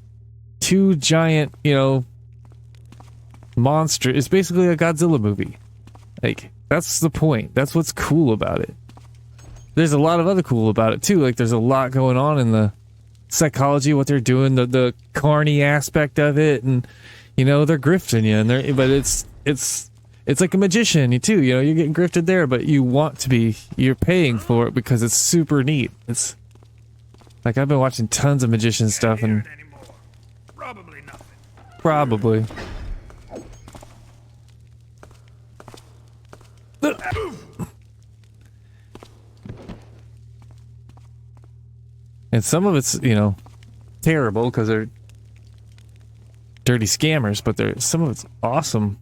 S1: two giant, you know, monster. It's basically a Godzilla movie. Like, that's the point. That's what's cool about it. There's a lot of other cool about it too. Like, there's a lot going on in the psychology, what they're doing, the carny aspect of it, and you know, they're grifting you, but it's like a magician too. You know, you're getting grifted there, but you're paying for it because it's super neat. It's like, I've been watching tons of magician stuff, and
S2: Probably nothing.
S1: probably. And some of it's, you know, terrible because they're dirty scammers, but some of it's awesome.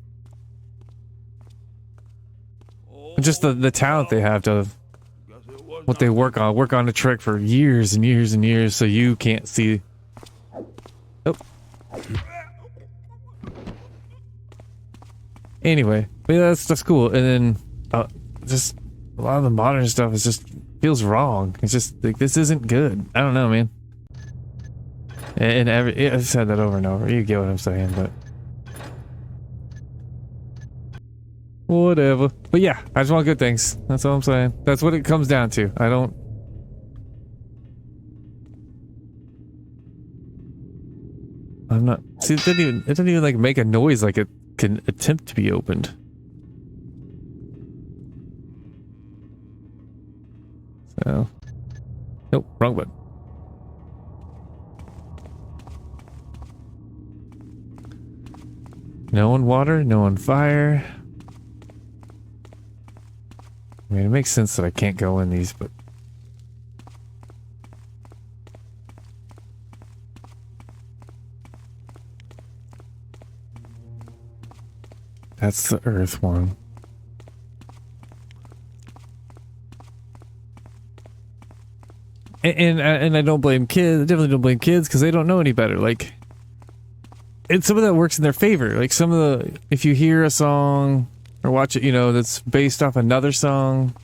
S1: Just the talent they have to what they work on a trick for years and years and years, so you can't see. Oh. Anyway, but yeah, that's cool. And then just a lot of the modern stuff is just feels wrong. It's just like this isn't good. I don't know, man. And I've said that over and over. You get what I'm saying, but whatever. But yeah, I just want good things. That's all I'm saying. That's what it comes down to. I don't. I'm not. See, it didn't even like make a noise like it can attempt to be opened. So, nope, wrong button. No on water, no on fire. I mean, it makes sense that I can't go in these, but that's the earth one. And I don't blame kids. I definitely don't blame kids because they don't know any better. Like, and some of that works in their favor. Like some of the, if you hear a song or watch it, you know, that's based off another song.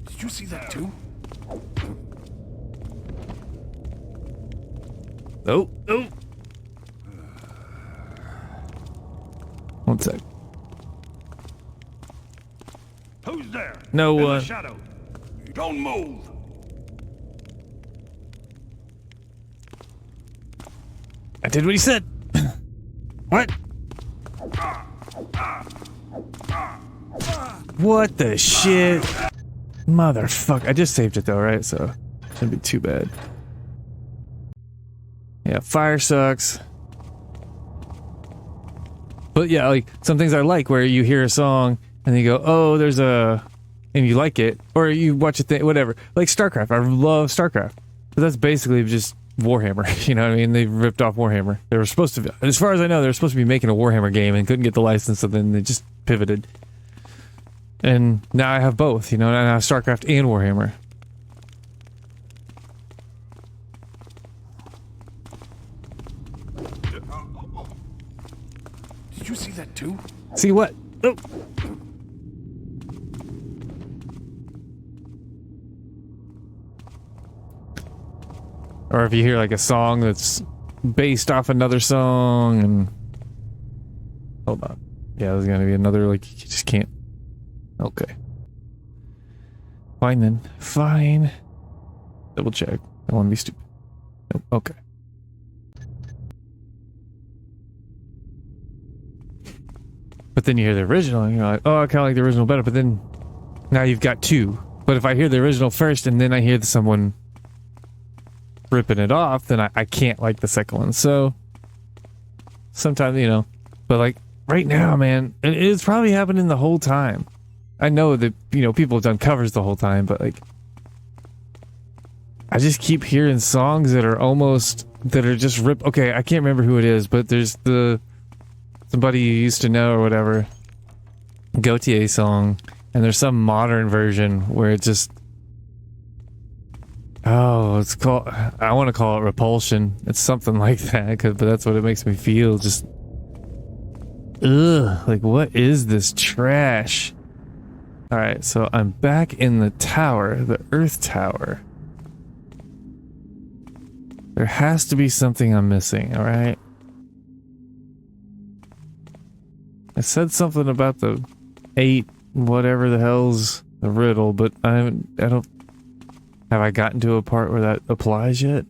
S2: Did you see that too?
S1: Oh, oh. One sec.
S2: Who's there?
S1: No
S2: In the
S1: one.
S2: shadow. Don't move.
S1: I did what he said. What? What the shit? Motherfucker. I just saved it though, right? So shouldn't be too bad. Yeah, fire sucks. But yeah, like some things I like where you hear a song and you go, oh, there's a, and you like it, or you watch a thing, whatever. Like StarCraft, I love StarCraft, but that's basically just Warhammer. You know what I mean? They ripped off Warhammer. They were supposed to, as far as I know, they were supposed to be making a Warhammer game and couldn't get the license, so then they just pivoted. And now I have both, you know, and I have StarCraft and Warhammer.
S2: Did you see that too?
S1: See what? Oh. Or if you hear like a song that's based off another song and... Hold on. Yeah, there's gonna be another, like, you just can't... Okay. Fine then. Fine. Double check. I don't want to be stupid. Nope. Okay. But then you hear the original and you're like, oh, I kind of like the original better, but then now you've got two. But if I hear the original first and then I hear someone ripping it off, then I can't like the second one. So sometimes, you know, but like right now, man, it's probably happening the whole time. I know that, you know, people have done covers the whole time, but like I just keep hearing songs that are almost, that are just rip. Okay, I can't remember who it is, but there's the somebody you used to know or whatever Gautier song, and there's some modern version where it just, oh, it's called, I want to call it Repulsion. It's something like that, but that's what it makes me feel. Just, ugh, like what is this trash? All right, so I'm back in the tower, the Earth Tower. There has to be something I'm missing, all right? I said something about the 8, whatever the hell's the riddle, but I don't, have I gotten to a part where that applies yet?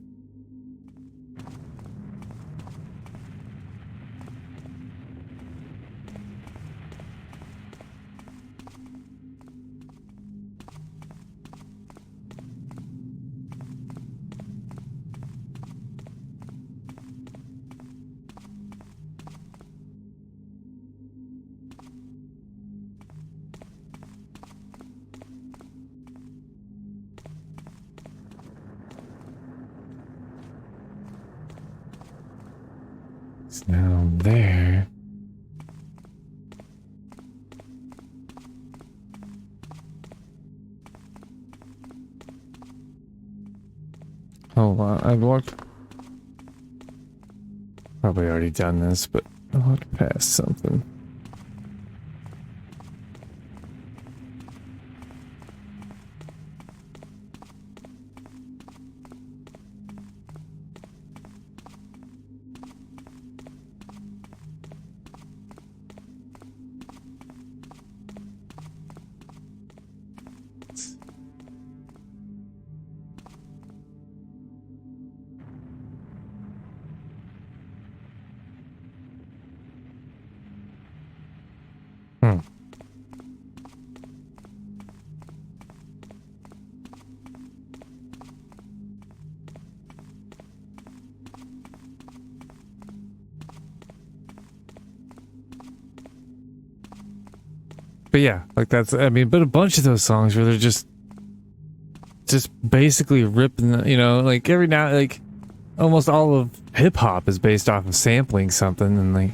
S1: It's now there. Hold on, I've walked... Probably already done this, but I walked past something. But yeah, like that's, I mean, but a bunch of those songs where they're just basically ripping, you know, like every now, like almost all of hip hop is based off of sampling something, and like,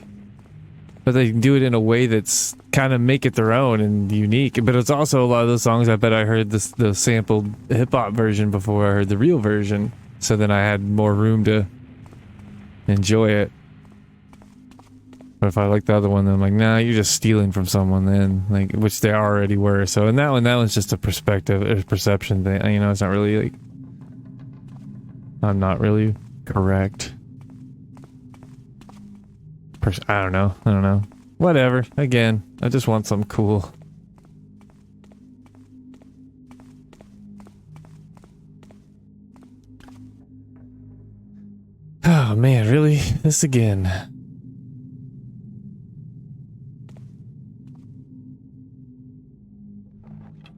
S1: but they do it in a way that's kind of make it their own and unique. But it's also a lot of those songs, I bet I heard the sampled hip hop version before I heard the real version. So then I had more room to enjoy it. But if I like the other one, then I'm like, nah, you're just stealing from someone then, like, which they already were. So in that one's just a perception thing. You know, it's not really like, I'm not really correct. I don't know. Whatever. Again, I just want something cool. Oh man, really? This again.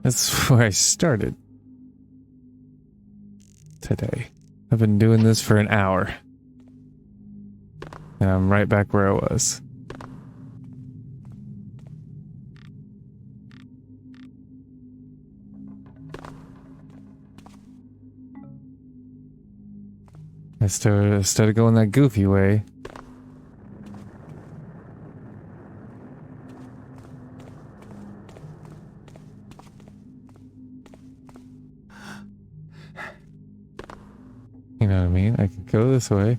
S1: That's where I started today. I've been doing this for an hour. And I'm right back where I was. Instead of going that goofy way. You know what I mean? I could go this way.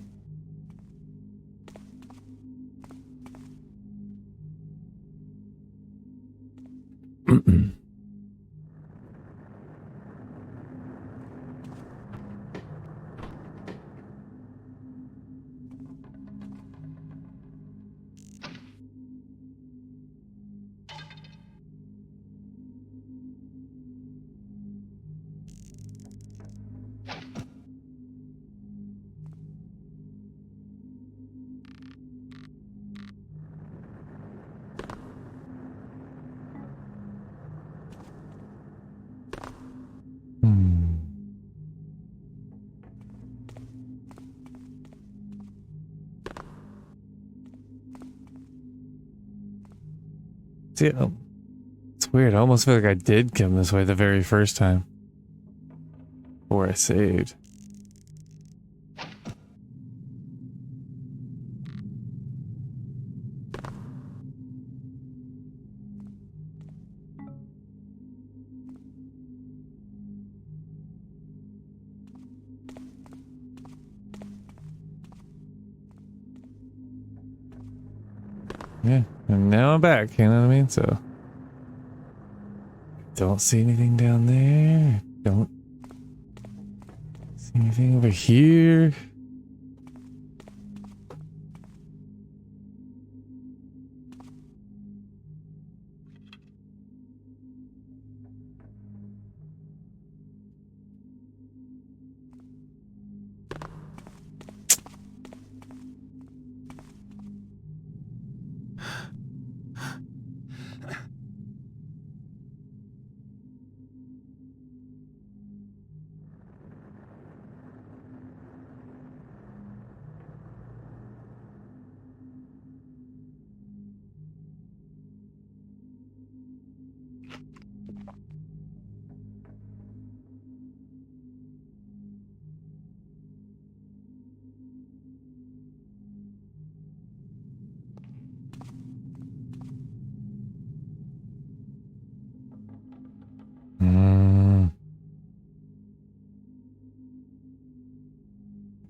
S1: See, it's weird. I almost feel like I did come this way the very first time. Before I saved. Yeah, and now I'm back, you know what I mean? So, don't see anything down there. Don't see anything over here.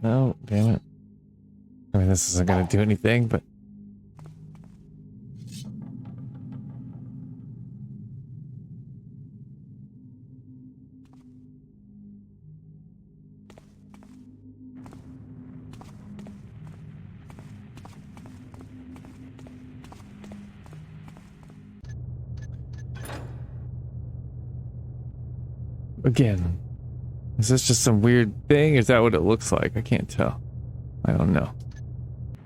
S1: No, damn it. I mean, this isn't gonna do anything, but... Again, is this just some weird thing? Is that what it looks like? I can't tell. I don't know.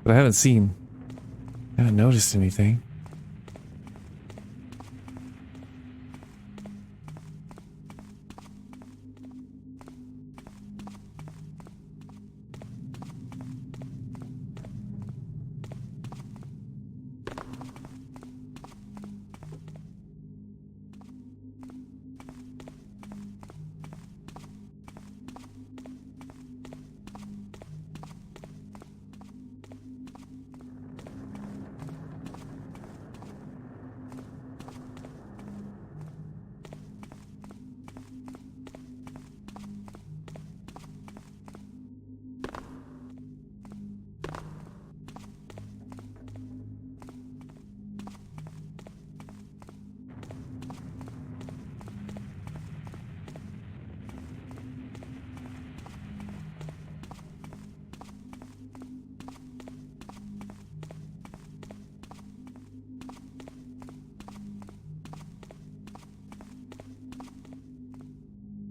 S1: But I haven't noticed anything.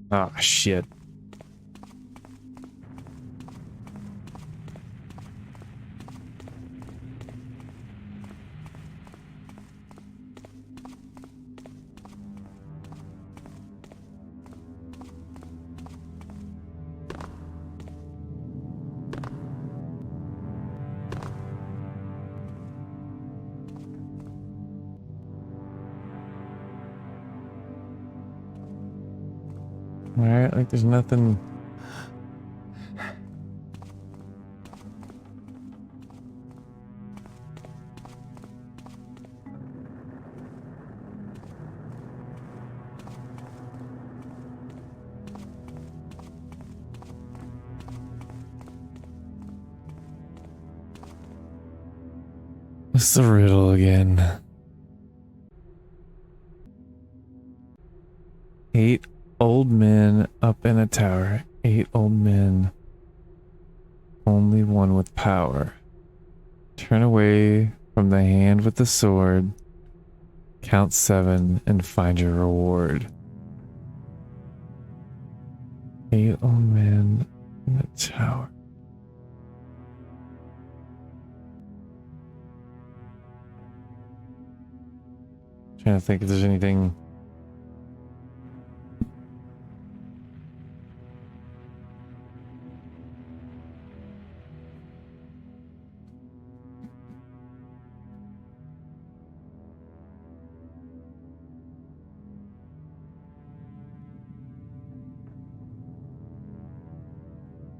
S1: Ah, shit. Alright, like there's nothing. What's the riddle again? 8 old men up in a tower. 8 old men. Only one with power. Turn away from the hand with the sword. Count 7 and find your reward. 8 old men in a tower. Trying to think if there's anything.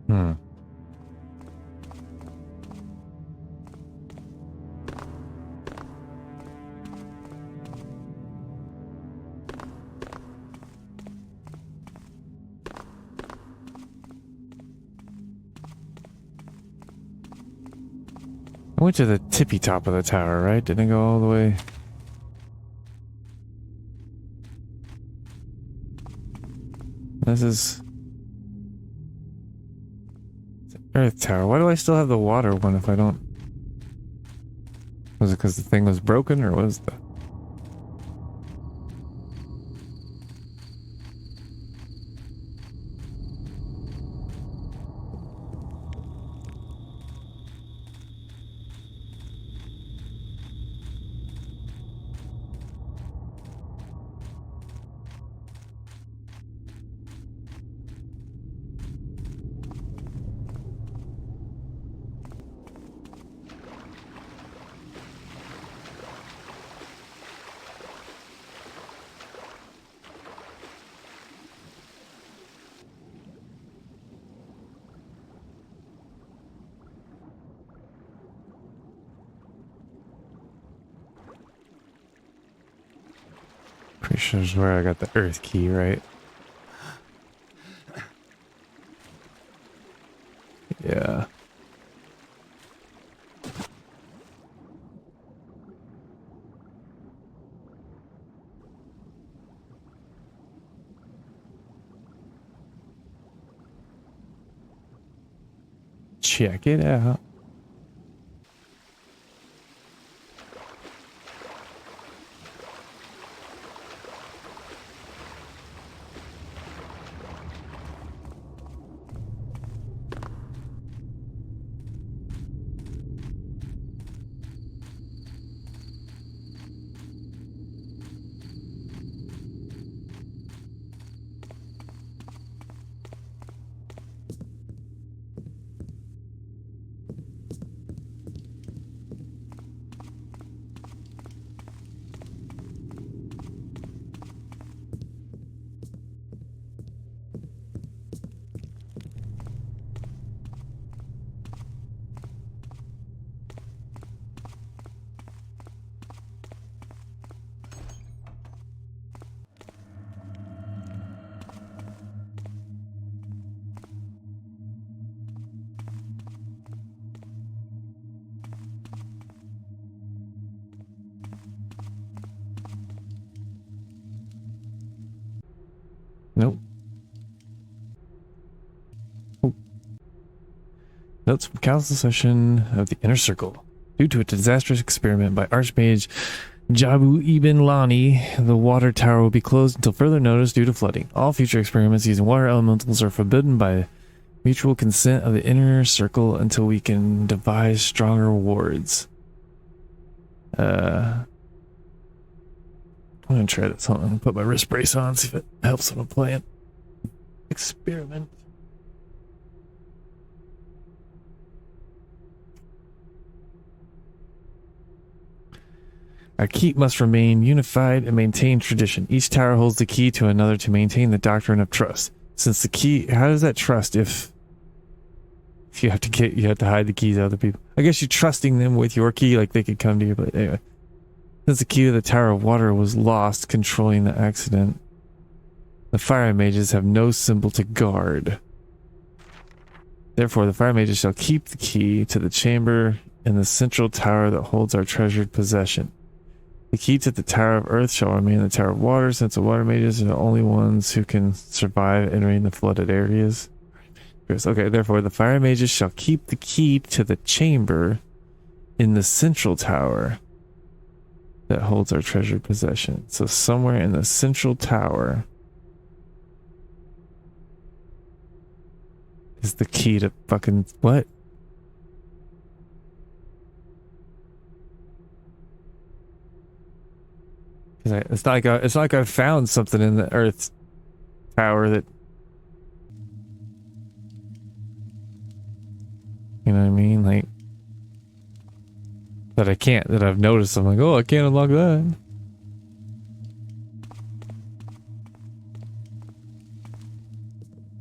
S1: Hmm. I went to the tippy top of the tower, right? Didn't go all the way. This is the Earth Tower. Why do I still have the water one if I don't? Was it because the thing was broken, or was the? Pretty sure this is where I got the Earth key, right? Yeah. Check it out. Nope. Oh. Notes from council session of the Inner Circle. Due to a disastrous experiment by Archmage Jabu Ibn Lani, the water tower will be closed until further notice due to flooding. All future experiments using water elementals are forbidden by mutual consent of the inner circle until we can devise stronger wards. I'm gonna try this. Hold on, put my wrist brace on, see if it helps when I'm playing. Experiment. Our keep must remain unified and maintain tradition. Each tower holds the key to another to maintain the doctrine of trust. Since the key, how does that trust if you have to hide the keys to other people? I guess you're trusting them with your key, like they could come to you, but anyway. Since the key to the Tower of Water was lost controlling the accident, the fire mages have no symbol to guard. Therefore, the fire mages shall keep the key to the chamber in the central tower that holds our treasured possession. The key to the Tower of Earth shall remain in the Tower of Water, since the water mages are the only ones who can survive entering the flooded areas. Okay, therefore the fire mages shall keep the key to the chamber in the central tower that holds our treasured possession. So somewhere in the central tower is the key to fucking what? It's not like I found something in the Earth tower that, you know what I mean, like that I've noticed. I'm like, oh, I can't unlock that.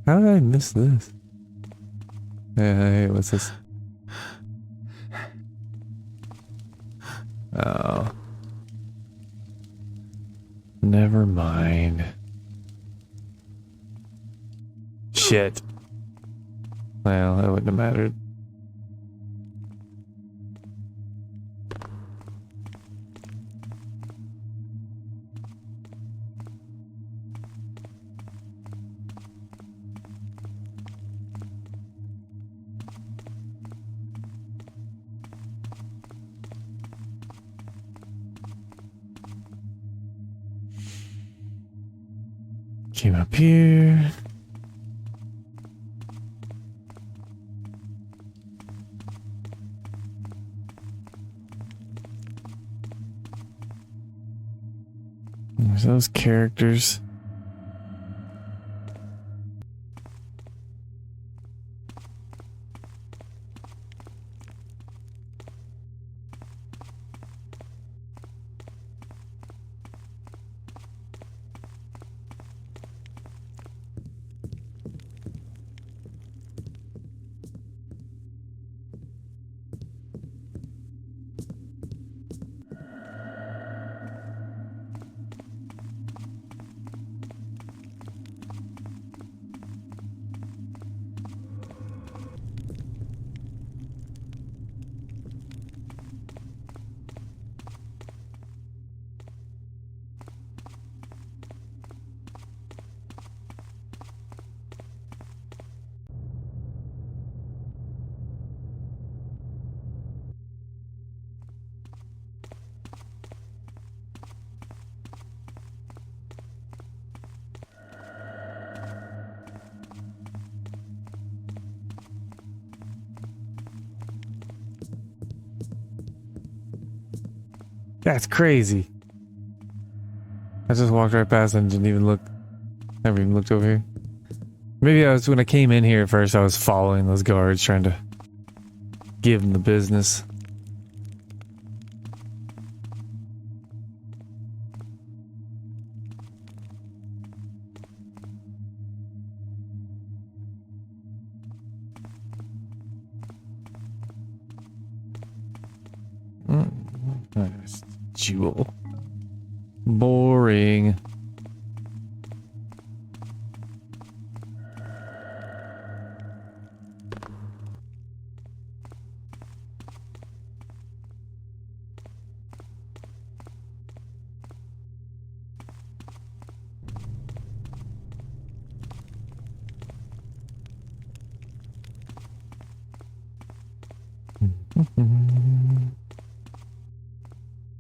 S1: How did I miss this? Hey, what's this? Oh. Never mind. Shit. Well, that wouldn't have mattered. Came up here. There's those characters. That's crazy. I just walked right past and didn't even look. Never even looked over here. Maybe when I came in here at first, I was following those guards, trying to give them the business. Nice. Jewel. Boring.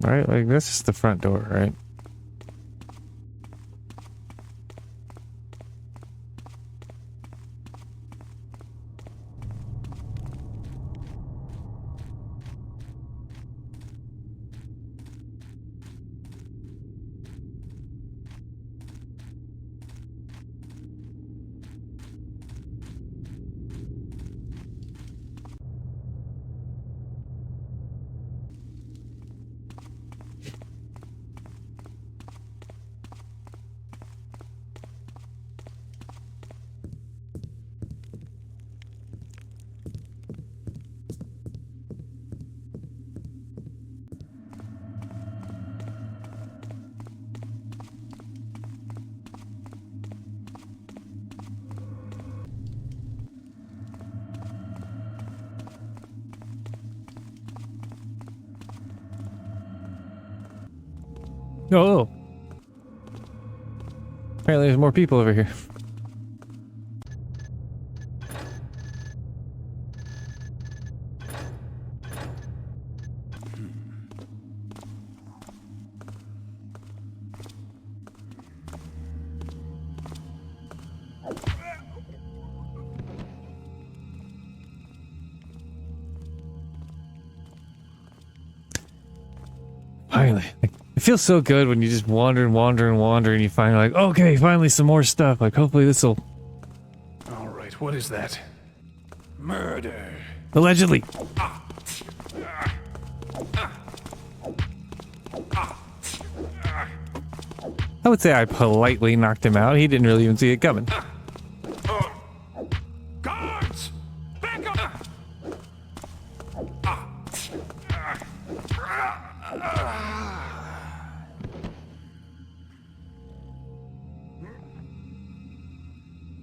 S1: Right? Like, that's just the front door, right? Oh. Apparently there's more people over here. Finally. Like, it feels so good when you just wander and wander and wander and you find like, okay, finally some more stuff. Like, hopefully this'll...
S2: All right, what is that? Murder.
S1: Allegedly. I would say I politely knocked him out. He didn't really even see it coming.
S2: Guards! Back up!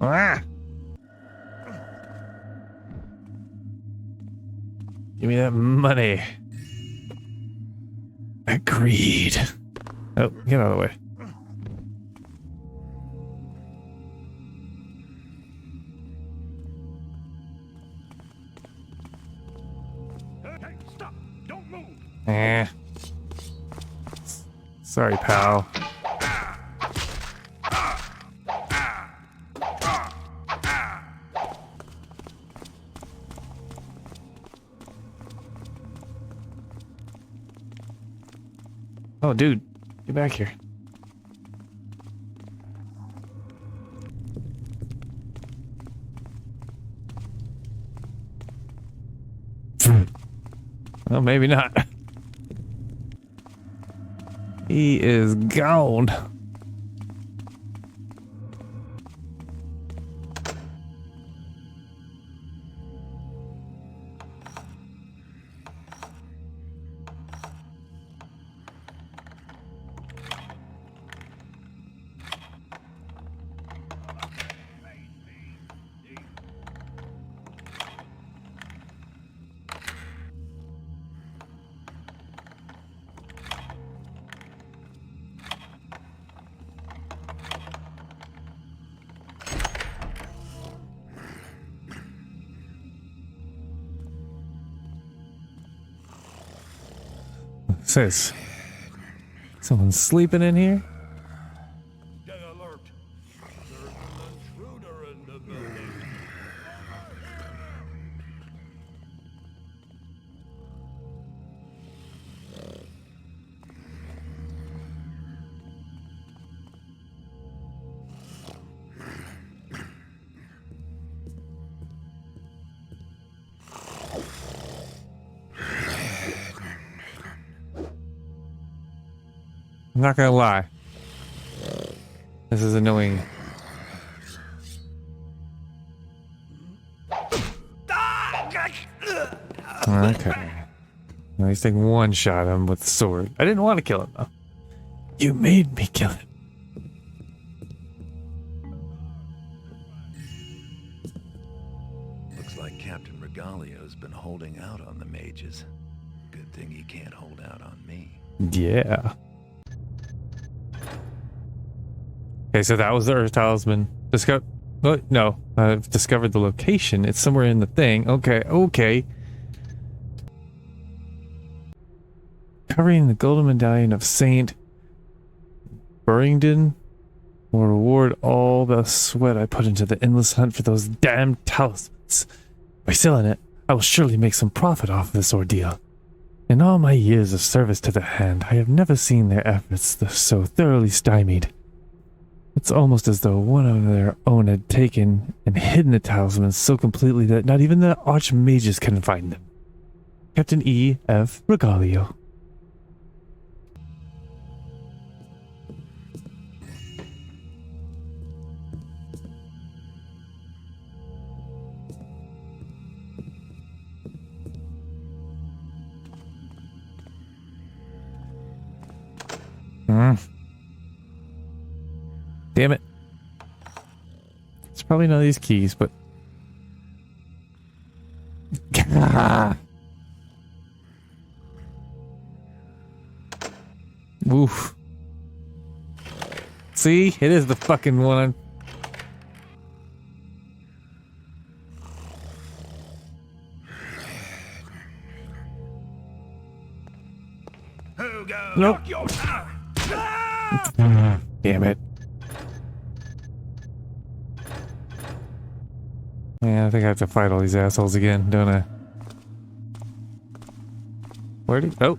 S1: Ah. Give me that money. Agreed. Oh, get out of the way.
S2: Hey, stop! Don't move!
S1: Eh. Sorry, pal. Oh, dude. Get back here. Well, maybe not. He is gone. Says someone's sleeping in here.
S2: Get alert! There's an intruder in the building.
S1: I'm not gonna lie. This is annoying. Okay. Well, he's taking one shot at him with the sword. I didn't want to kill him though. You made me kill him.
S5: Looks like Captain Regalio's been holding out on the mages. Good thing he can't hold out on me.
S1: Yeah. Okay, so that was the Earth Talisman. Discover. What? No, I've discovered the location. It's somewhere in the thing. Okay, okay. Covering the golden medallion of Saint Burrington will reward all the sweat I put into the endless hunt for those damned talismans. By selling it, I will surely make some profit off this ordeal. In all my years of service to the Hand, I have never seen their efforts so thoroughly stymied. It's almost as though one of their own had taken and hidden the talismans so completely that not even the archmages can find them. Captain E. F. Regalio. Damn it. It's probably none of these keys, but... Oof. See? It is the fucking one.
S2: Hugo,
S1: Nope.
S2: lock your...
S1: Damn it. Yeah, I think I have to fight all these assholes again, don't I? Where did... Oh.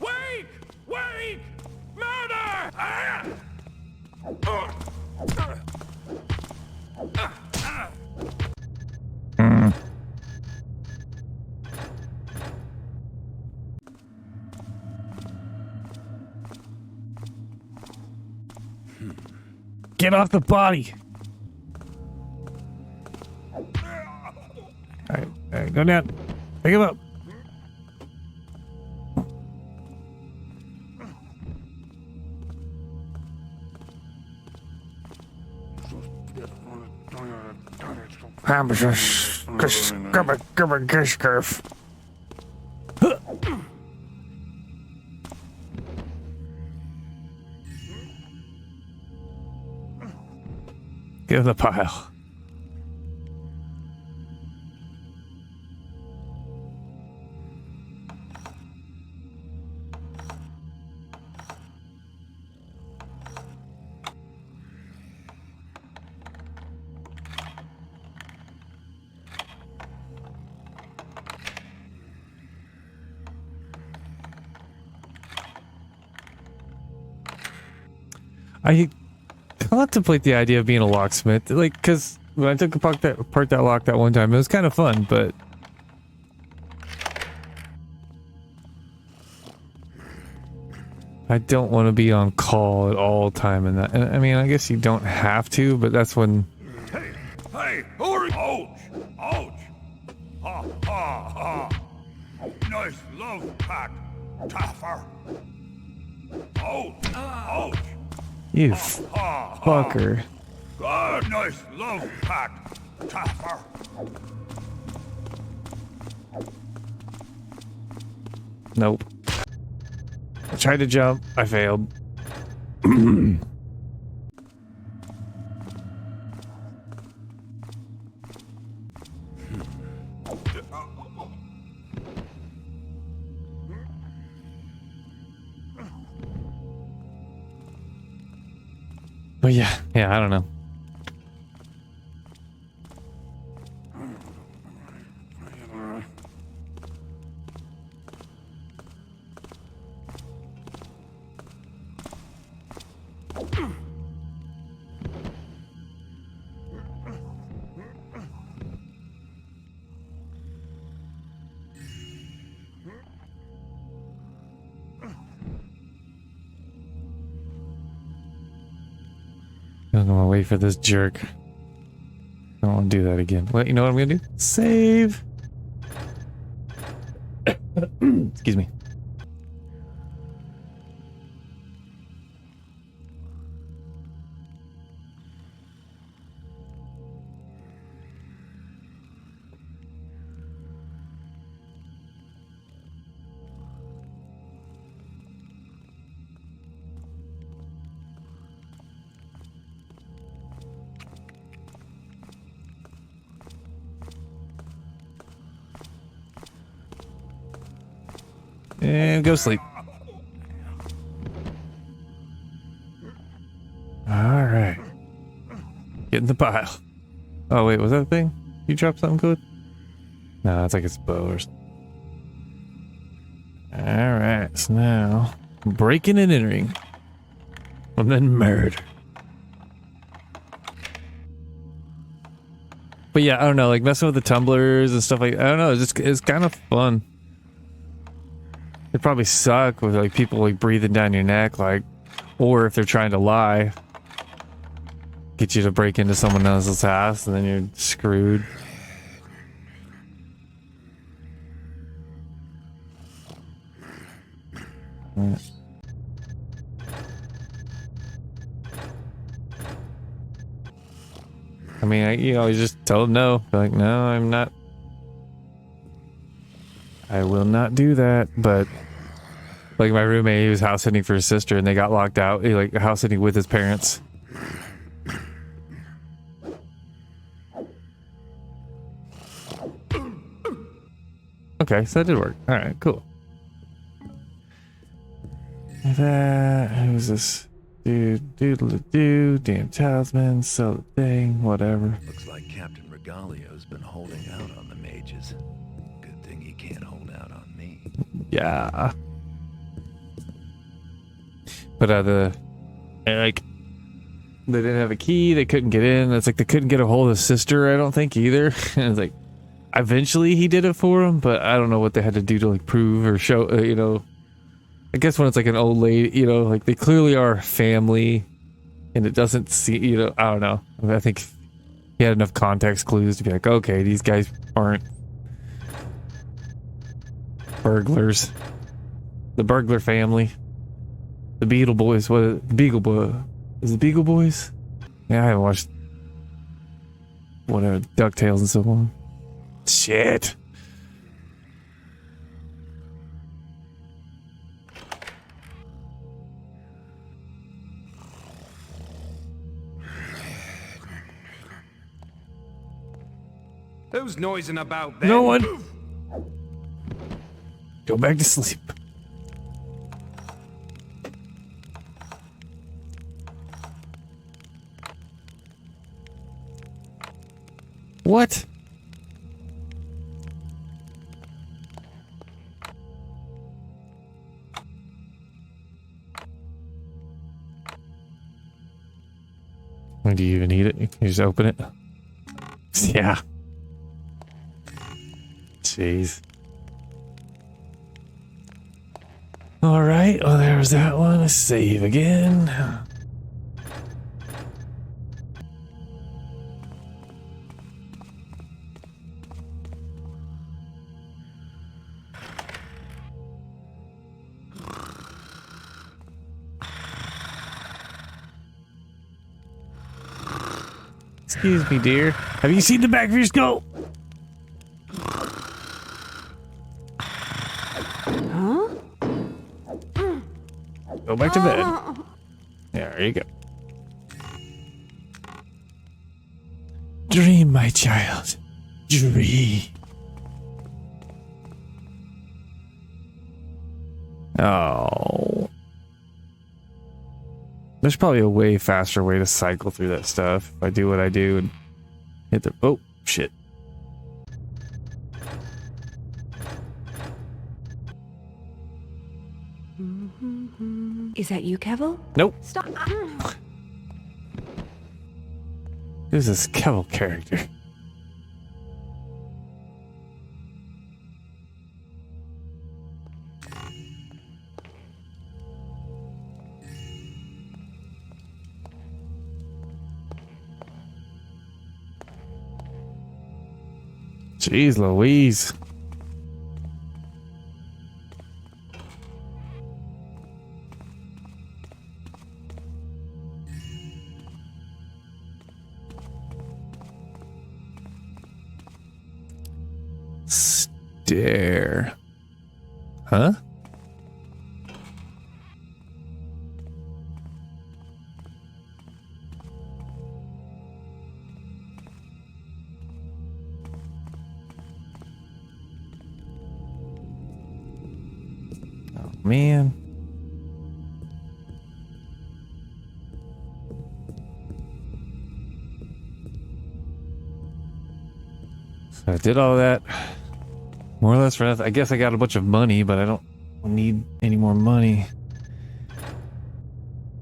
S2: Wake! Wake! Murder! Ah!
S1: Get off the body! Alright, go down. Pick him up. Get in the pile. I contemplate the idea of being a locksmith, like, because when I took apart that lock that one time, it was kind of fun, but I don't want to be on call at all time in that. And I mean, I guess you don't have to, but that's when...
S2: Hey! Hey! Hurry! Ouch! Ouch! Ha ha ha! Nice love pack, Taffer! Ouch! Ouch!
S1: You
S2: Ha ha!
S1: fucker.
S2: Ah, nice love pack, Taffer!
S1: Nope. I tried to jump. I failed. But yeah, I don't know. I'm gonna wait for this jerk. I don't want to do that again. Well, you know what I'm gonna do? Save. Excuse me. And go sleep. Alright. Get in the pile. Oh wait, was that a thing? You dropped something good? No, it's like it's bow or something. Alright, so now breaking and entering. And then murder. But yeah, I don't know, like messing with the tumblers and stuff like I don't know, it's kind of fun. It probably suck with like people like breathing down your neck, like, or if they're trying to lie, get you to break into someone else's house and then you're screwed. I mean, you just tell them no. Be like, no, I'm not. I will not do that. But like my roommate, he was house sitting for his sister, and they got locked out. He like house sitting with his parents. Okay, so that did work. All right, cool. Who's this? Doodle-doo, damn talisman, sell the thing, whatever.
S5: Looks like Captain Regalio's been holding out on the mages. Good thing he can't hold out on me.
S1: Yeah. But they didn't have a key, they couldn't get in. It's like they couldn't get a hold of his sister, I don't think either. And it's like eventually he did it for him, but I don't know what they had to do to like prove or show, I guess when it's like an old lady, like they clearly are family and it doesn't see, I don't know. I think he had enough context clues to be like, okay, these guys aren't burglars. The burglar family. The Beetle Boys. Beagle Boy. Is it Beagle Boys? Yeah, I haven't watched whatever, DuckTales in so long. Shit.
S2: Who's noising about then?
S1: No one. Go back to sleep. What? Do you even need it? You can just open it. Yeah. Jeez. All right. Well, there was that one. Let's save again. Excuse me, dear. Have you seen the back of your skull? Go back to bed. There you go. Dream, my child. Dream. Oh. There's probably a way faster way to cycle through that stuff if I do what I do and hit the... Oh, shit.
S7: Is that you, Kevel?
S1: Nope.
S7: Stop.
S1: Who's this Kevel character? Jeez Louise. Stare. Huh? man. So I did all that. More or less for nothing. I guess I got a bunch of money, but I don't need any more money.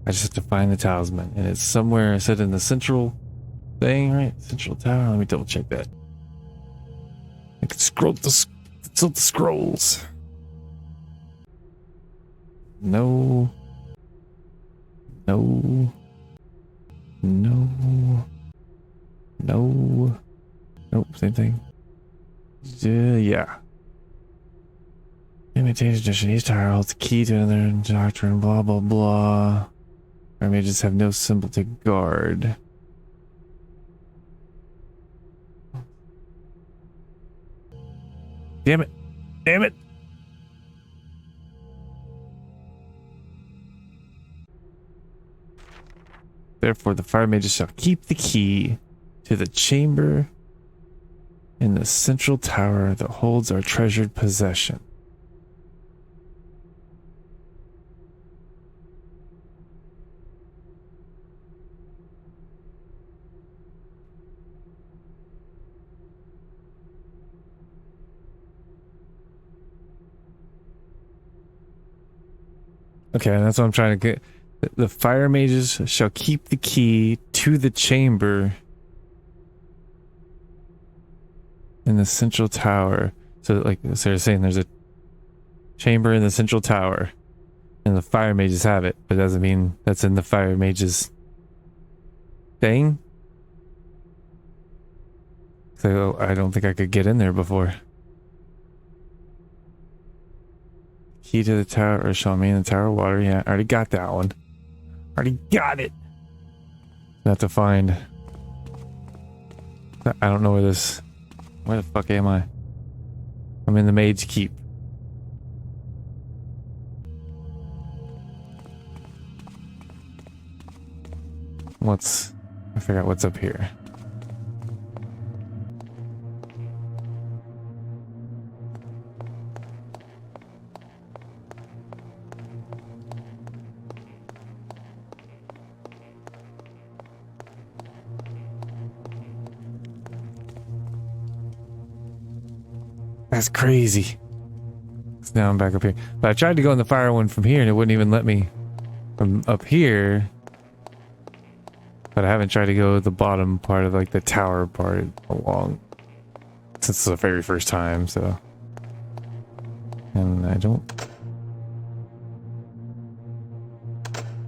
S1: I just have to find the talisman. And it's somewhere, I said, in the central thing, right? Central tower. Let me double check that. I can scroll the scrolls. No. No. No. No. Nope, same thing. Yeah. Imitation edition. Each tower holds a key to another doctrine, blah, blah, blah. Or may just have no symbol to guard. Damn it. Damn it. Therefore, the fire mages shall keep the key to the chamber in the central tower that holds our treasured possession. Okay, that's what I'm trying to get. The fire mages shall keep the key to the chamber in the central tower. So, like, so they're saying there's a chamber in the central tower, and the fire mages have it, but it doesn't mean that's in the fire mages thing. So I don't think I could get in there before. Key to the tower, or shall remain in the tower water. Yeah, I already got that one. Already got it. I have to find. I don't know where this. Where the fuck am I? I'm in the Maid's Keep. I forgot what's up here. That's crazy. So now I'm back up here. But I tried to go in the fire one from here and it wouldn't even let me from up here. But I haven't tried to go the bottom part of like the tower part along since it's the very first time, so. And I don't.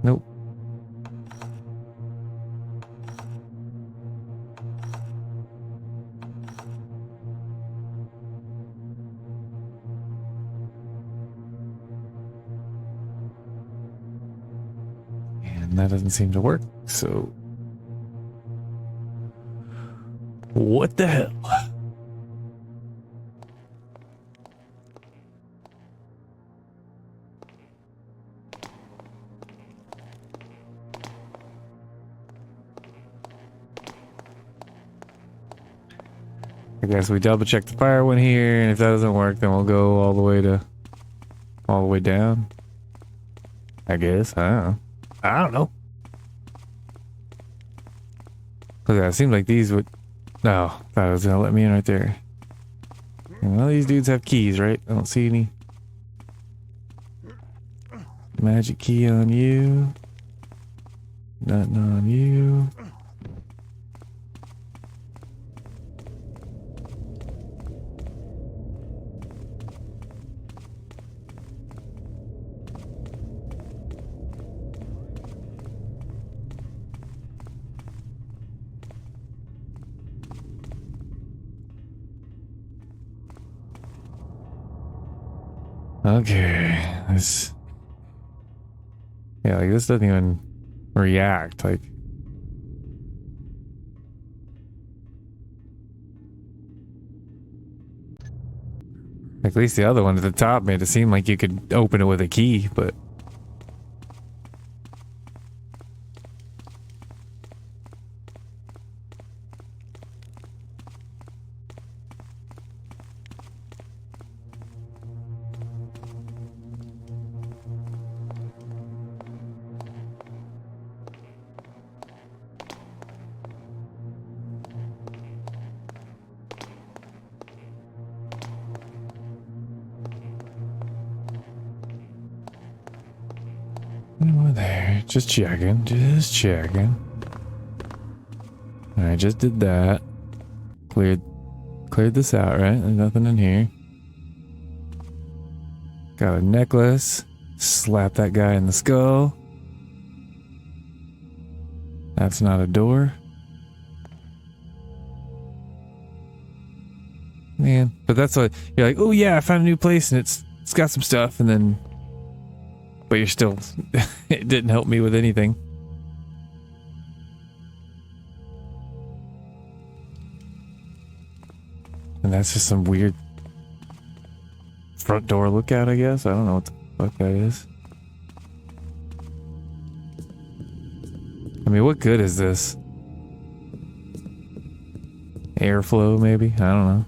S1: Nope. And that doesn't seem to work, so. What the hell? I guess we double check the fire one here, and if that doesn't work, then we'll go all the way down. I guess. I don't know. Look, it seemed like these would. No, thought it was gonna let me in right there. And all these dudes have keys, right? I don't see any. Magic key on you. Nothing on you. Okay, this. Yeah, like this doesn't even react. Like, at least the other one at the top made it seem like you could open it with a key, but. Anyone there? Just checking. Just checking. Alright, just did that. Cleared this out, right? There's nothing in here. Got a necklace. Slap that guy in the skull. That's not a door. Man, but that's what you're like, oh yeah, I found a new place and it's got some stuff, and then but you're still it didn't help me with anything. And that's just some weird front door lookout, I guess. I don't know what the fuck that is. I mean, what good is this? Airflow, maybe? I don't know.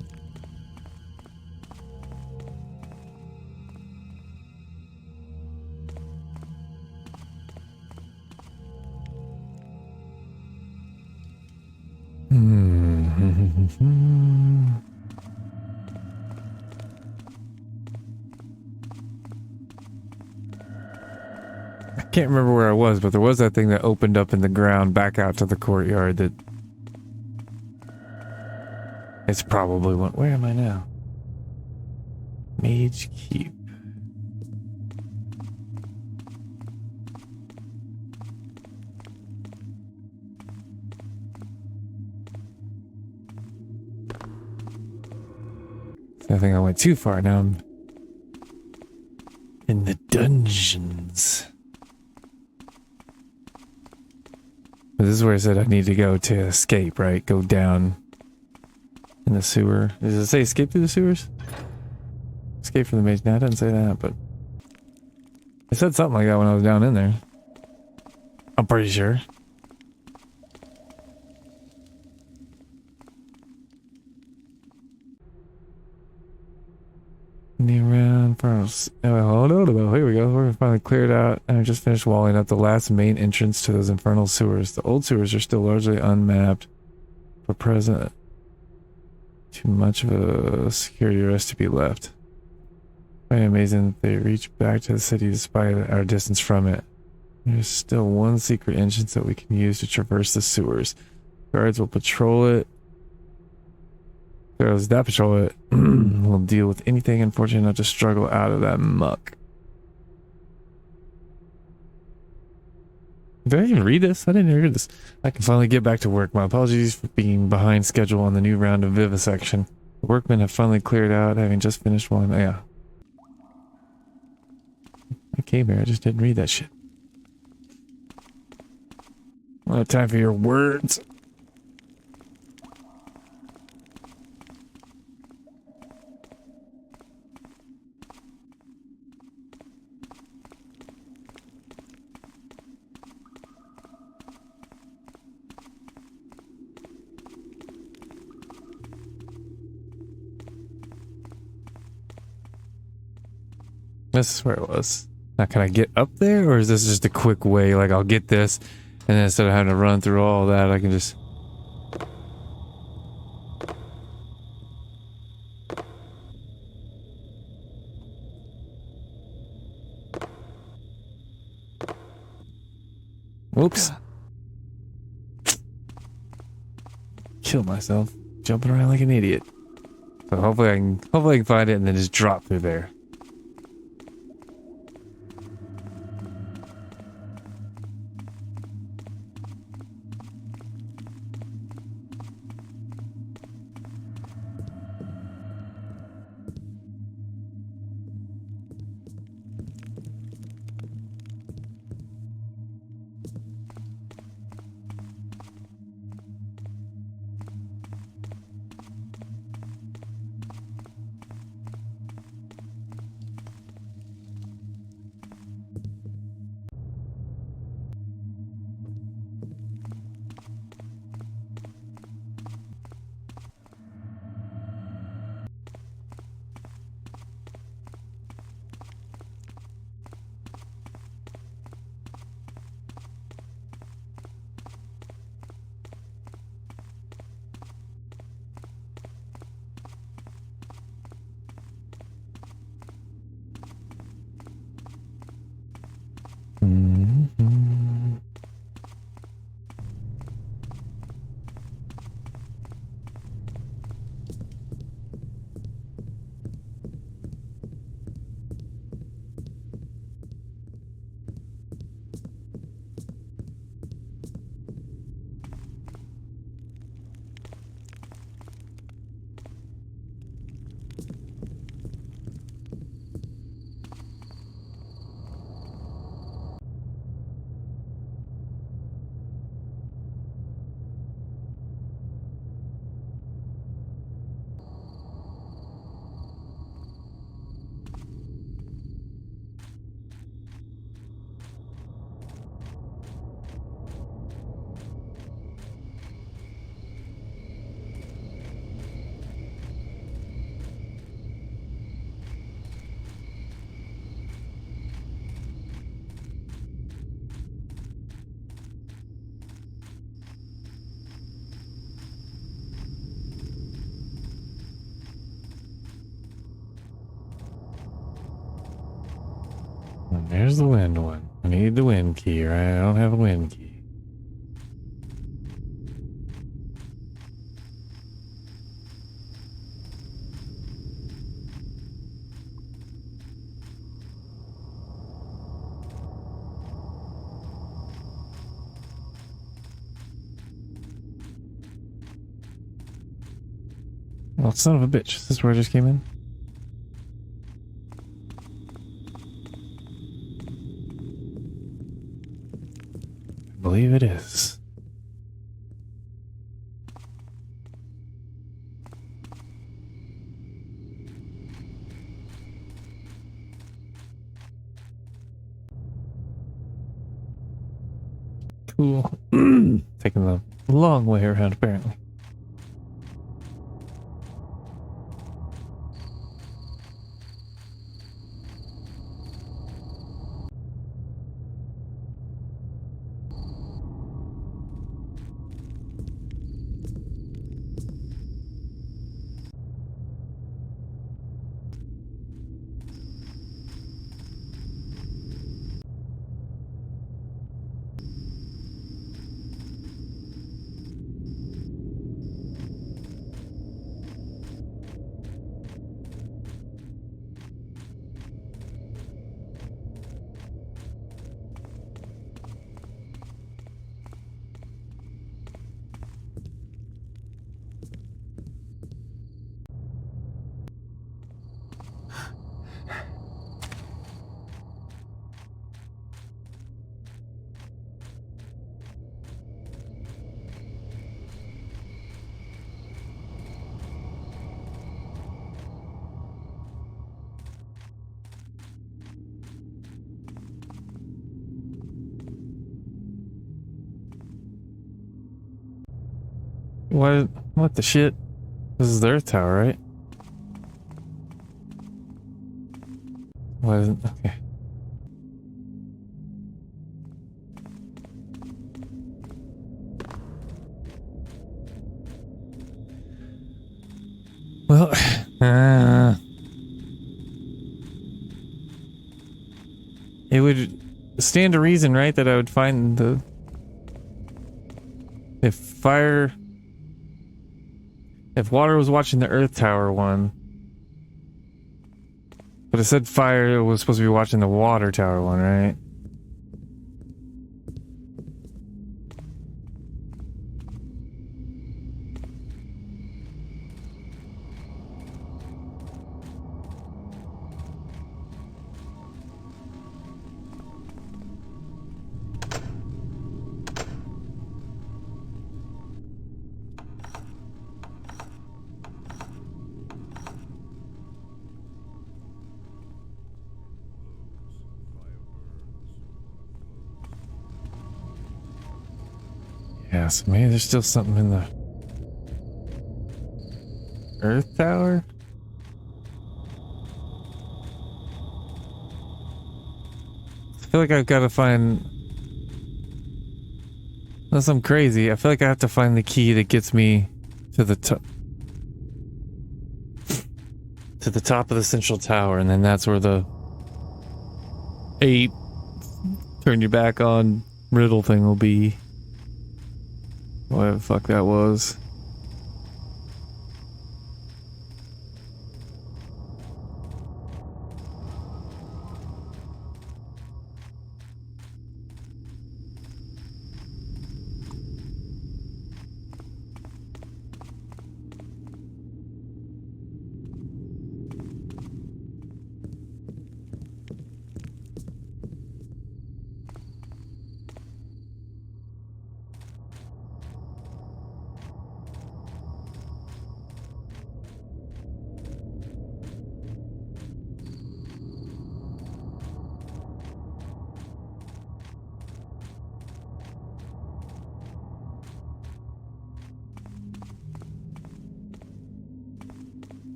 S1: I can't remember where I was, but there was that thing that opened up in the ground back out to the courtyard that... It's probably one... Where am I now? Mage Keep. I think I went too far. Now I'm in the dungeons. But this is where I said I need to go to escape, right? Go down in the sewer. Does it say escape through the sewers? Escape from the maze. No, it doesn't say that, but it said something like that when I was down in there. I'm pretty sure. Around first. Oh, no, here we go. We're finally cleared out, and I just finished walling up the last main entrance to those infernal sewers. The old sewers are still largely unmapped, but present too much of a security risk to be left. Quite amazing that they reached back to the city despite our distance from it. There's still one secret entrance that we can use to traverse the sewers. Guards will patrol it. Those that patrol it will deal with anything unfortunate enough to struggle out of that muck. Did I even read this? I didn't read this. I can finally get back to work. My apologies for being behind schedule on the new round of vivisection. The workmen have finally cleared out, having just finished one. Yeah. I came here, I just didn't read that shit. I don't have time for your words. This is where it was. Now, can I get up there, or is this just a quick way? Like, I'll get this, and then instead of having to run through all that, I can just... Whoops. Kill myself. Jumping around like an idiot. So hopefully I can find it and then just drop through there. There's the wind one. I need the wind key, right? I don't have a wind key. Well, son of a bitch. Is this where I just came in? I believe it is. Cool. Taking the long way around, apparently. What the shit? This is the Earth Tower, right? Why isn't... Okay. Well, it would stand to reason, right, that I would find the... If water was watching the Earth Tower one, but it said fire was supposed to be watching the water tower one, right? Yeah, so maybe there's still something in the Earth Tower? I feel like I've got to find... Unless I'm crazy, I feel like I have to find the key that gets me to the top... to the top of the central tower, and then that's where the 8 turn your back on riddle thing will be. Whatever the fuck that was.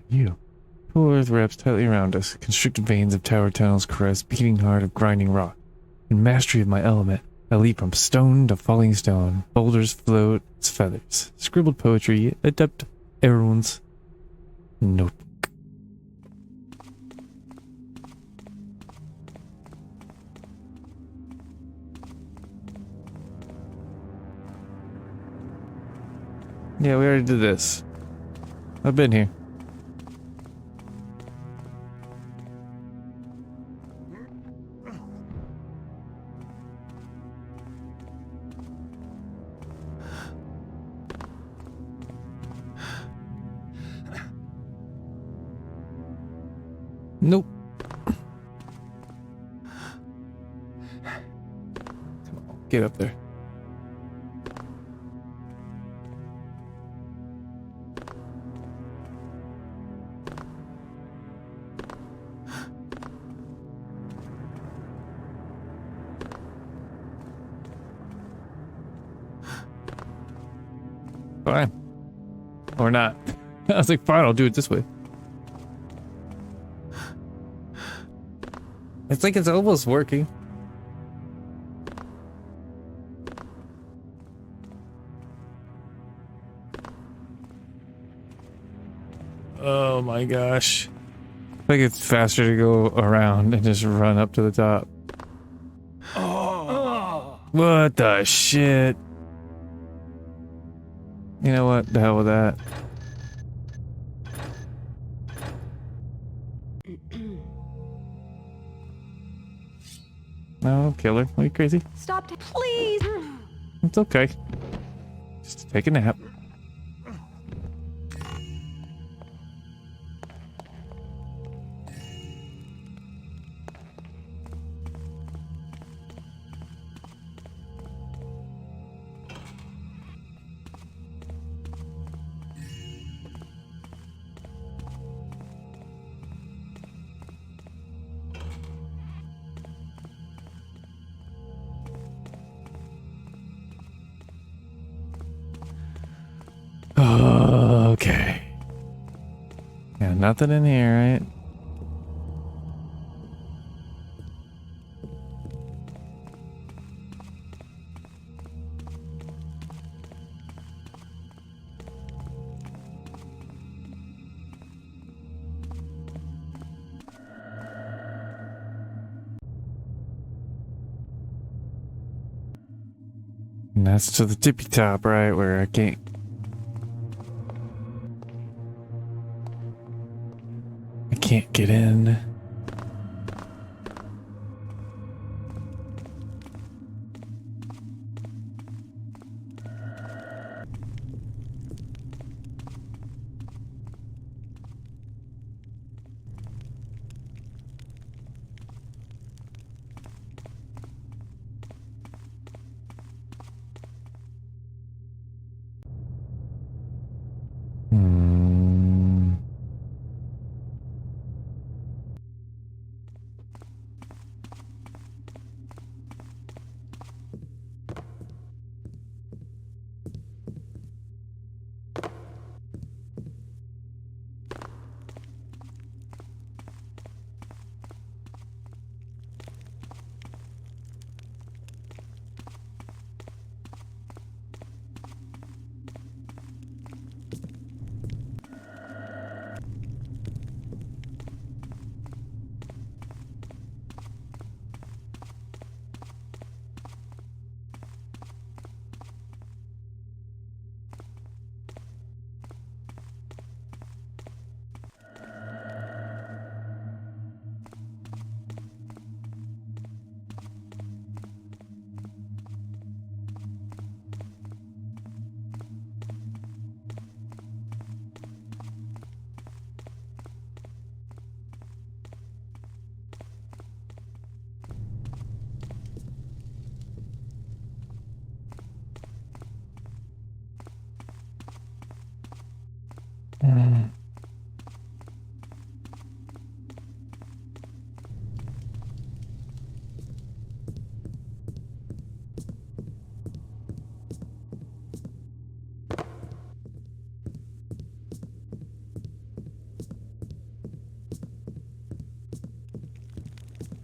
S1: You. Cool earth wraps tightly around us. Constricted veins of tower tunnels caress, beating heart of grinding rock. In mastery of my element, I leap from stone to falling stone. Boulders float its feathers. Scribbled poetry, adept everyone's notebook. Yeah, we already did this. I've been here. Nope. Come on, get up there. Fine. Or not. I was like, fine, I'll do it this way. It's like it's almost working. Oh my gosh. I think it's faster to go around and just run up to the top. What the shit? You know what? The hell with that. No, killer. Are you crazy?
S7: Stop, please.
S1: It's okay. Just take a nap. Okay. Yeah, nothing in here, right? And that's to the tippy top, right? Where I can't. I can't get in.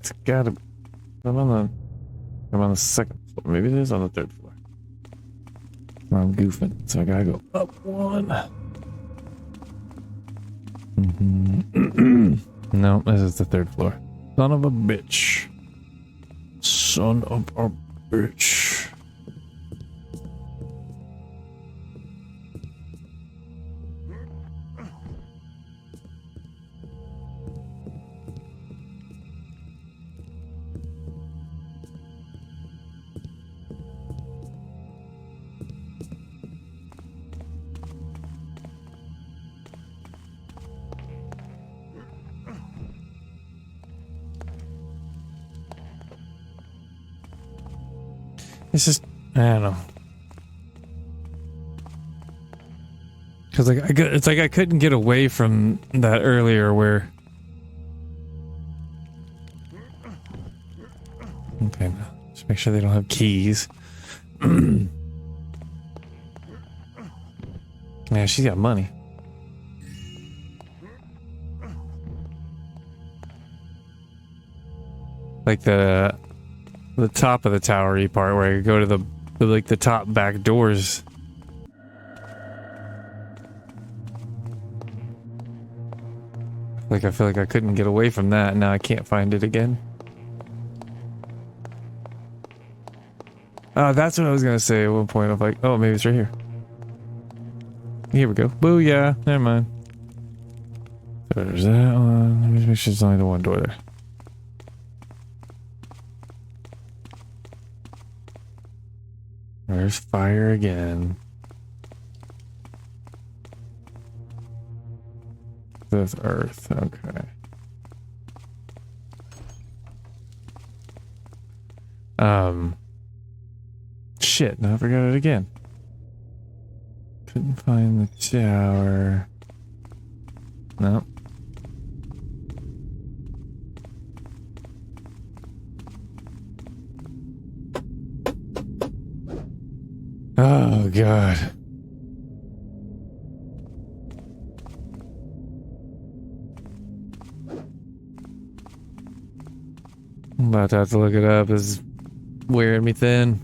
S1: It's gotta. I'm on the second floor. Maybe it is on the third floor. I'm goofing, so I gotta go up one. No, this is the third floor. Son of a bitch. Son of a bitch. It's just, I don't know. Cause like it's like I couldn't get away from that earlier where. Okay, just make sure they don't have keys. Yeah, she's got money. Like the top of the towery part where I could go to the top back doors. Like I feel like I couldn't get away from that, and now I can't find it again. That's what I was gonna say at one point. I'm like, oh, maybe it's right here. Here we go. Booyah! Never mind. So there's that one. Let me make sure there's only the one door there. There's fire again. There's earth. Okay. Shit, now I forgot it again. Couldn't find the tower. No. Oh, God. I'm about to have to look it up. This is wearing me thin.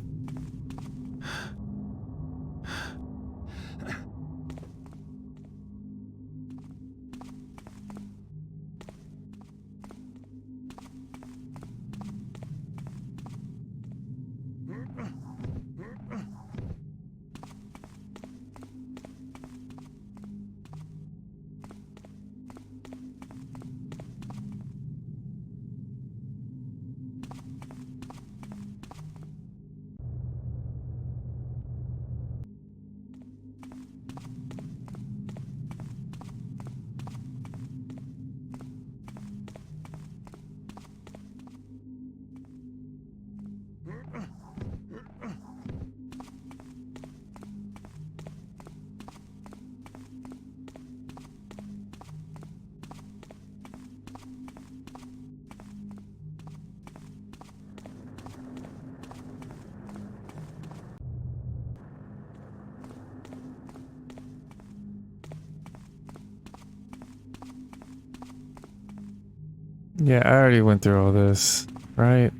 S1: Yeah, I already went through all this, right?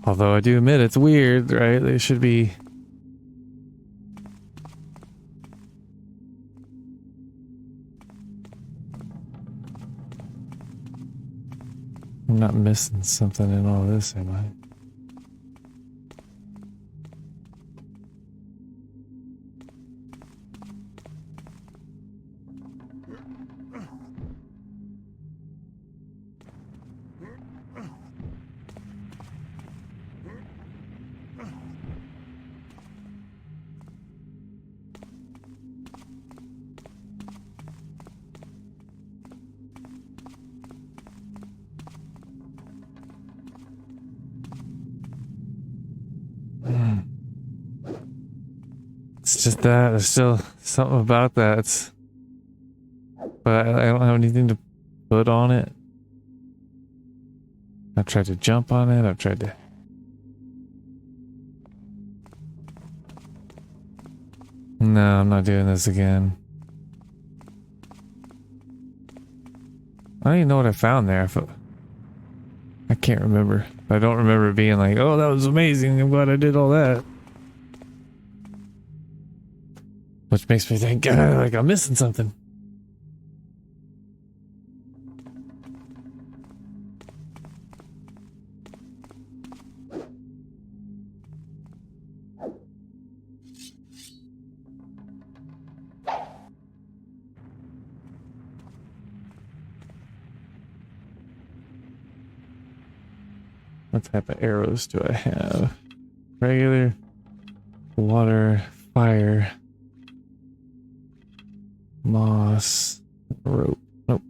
S1: Although I do admit it's weird, right? They should be... I'm not missing something in all this, am I? It's just that there's still something about that. But I don't have anything to put on it. I've tried to jump on it. I've tried to No, I'm not doing this again. I don't even know what I found there. I can't remember. I don't remember it being like, oh, that was amazing. I'm glad I did all that. Which makes me think, like I'm missing something. What type of arrows do I have? Regular, water, fire, moss, rope. Nope.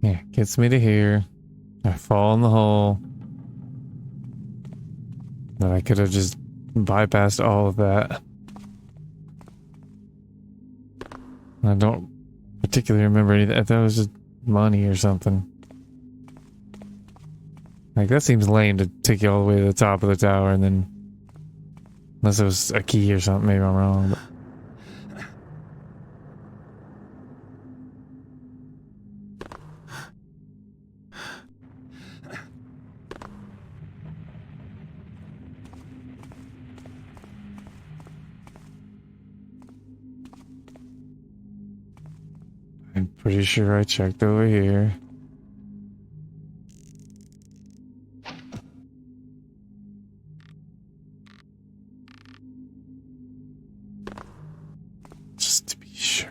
S1: Yeah, gets me to here. I fall in the hole. But I could have just bypassed all of that. I don't particularly remember anything. I thought it was just money or something. Like, that seems lame to take you all the way to the top of the tower and then... Unless it was a key or something, maybe I'm wrong, but... I'm pretty sure I checked over here. Just to be sure.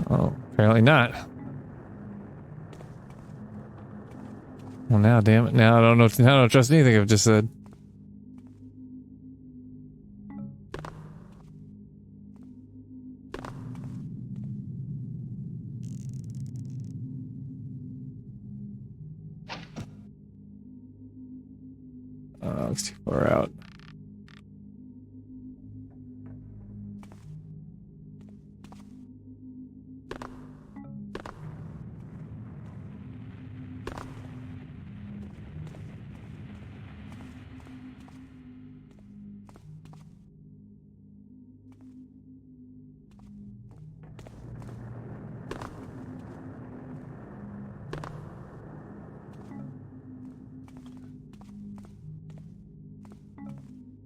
S1: Oh, apparently not. Well, now, damn it. Now I don't know. Now I don't trust anything I've just said. It's too far out.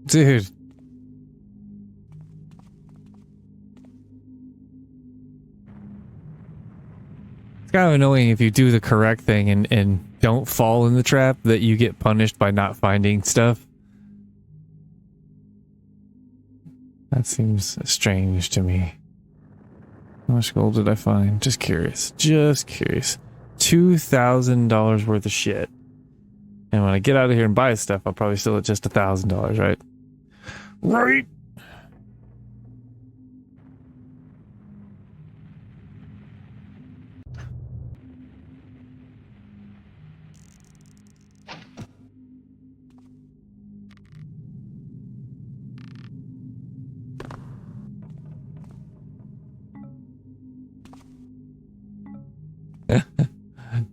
S1: Dude. It's kind of annoying if you do the correct thing and don't fall in the trap that you get punished by not finding stuff. That seems strange to me. How much gold did I find? Just curious. Just curious. $2,000 worth of shit. And when I get out of here and buy stuff, I'll probably still at just $1,000, right? Right.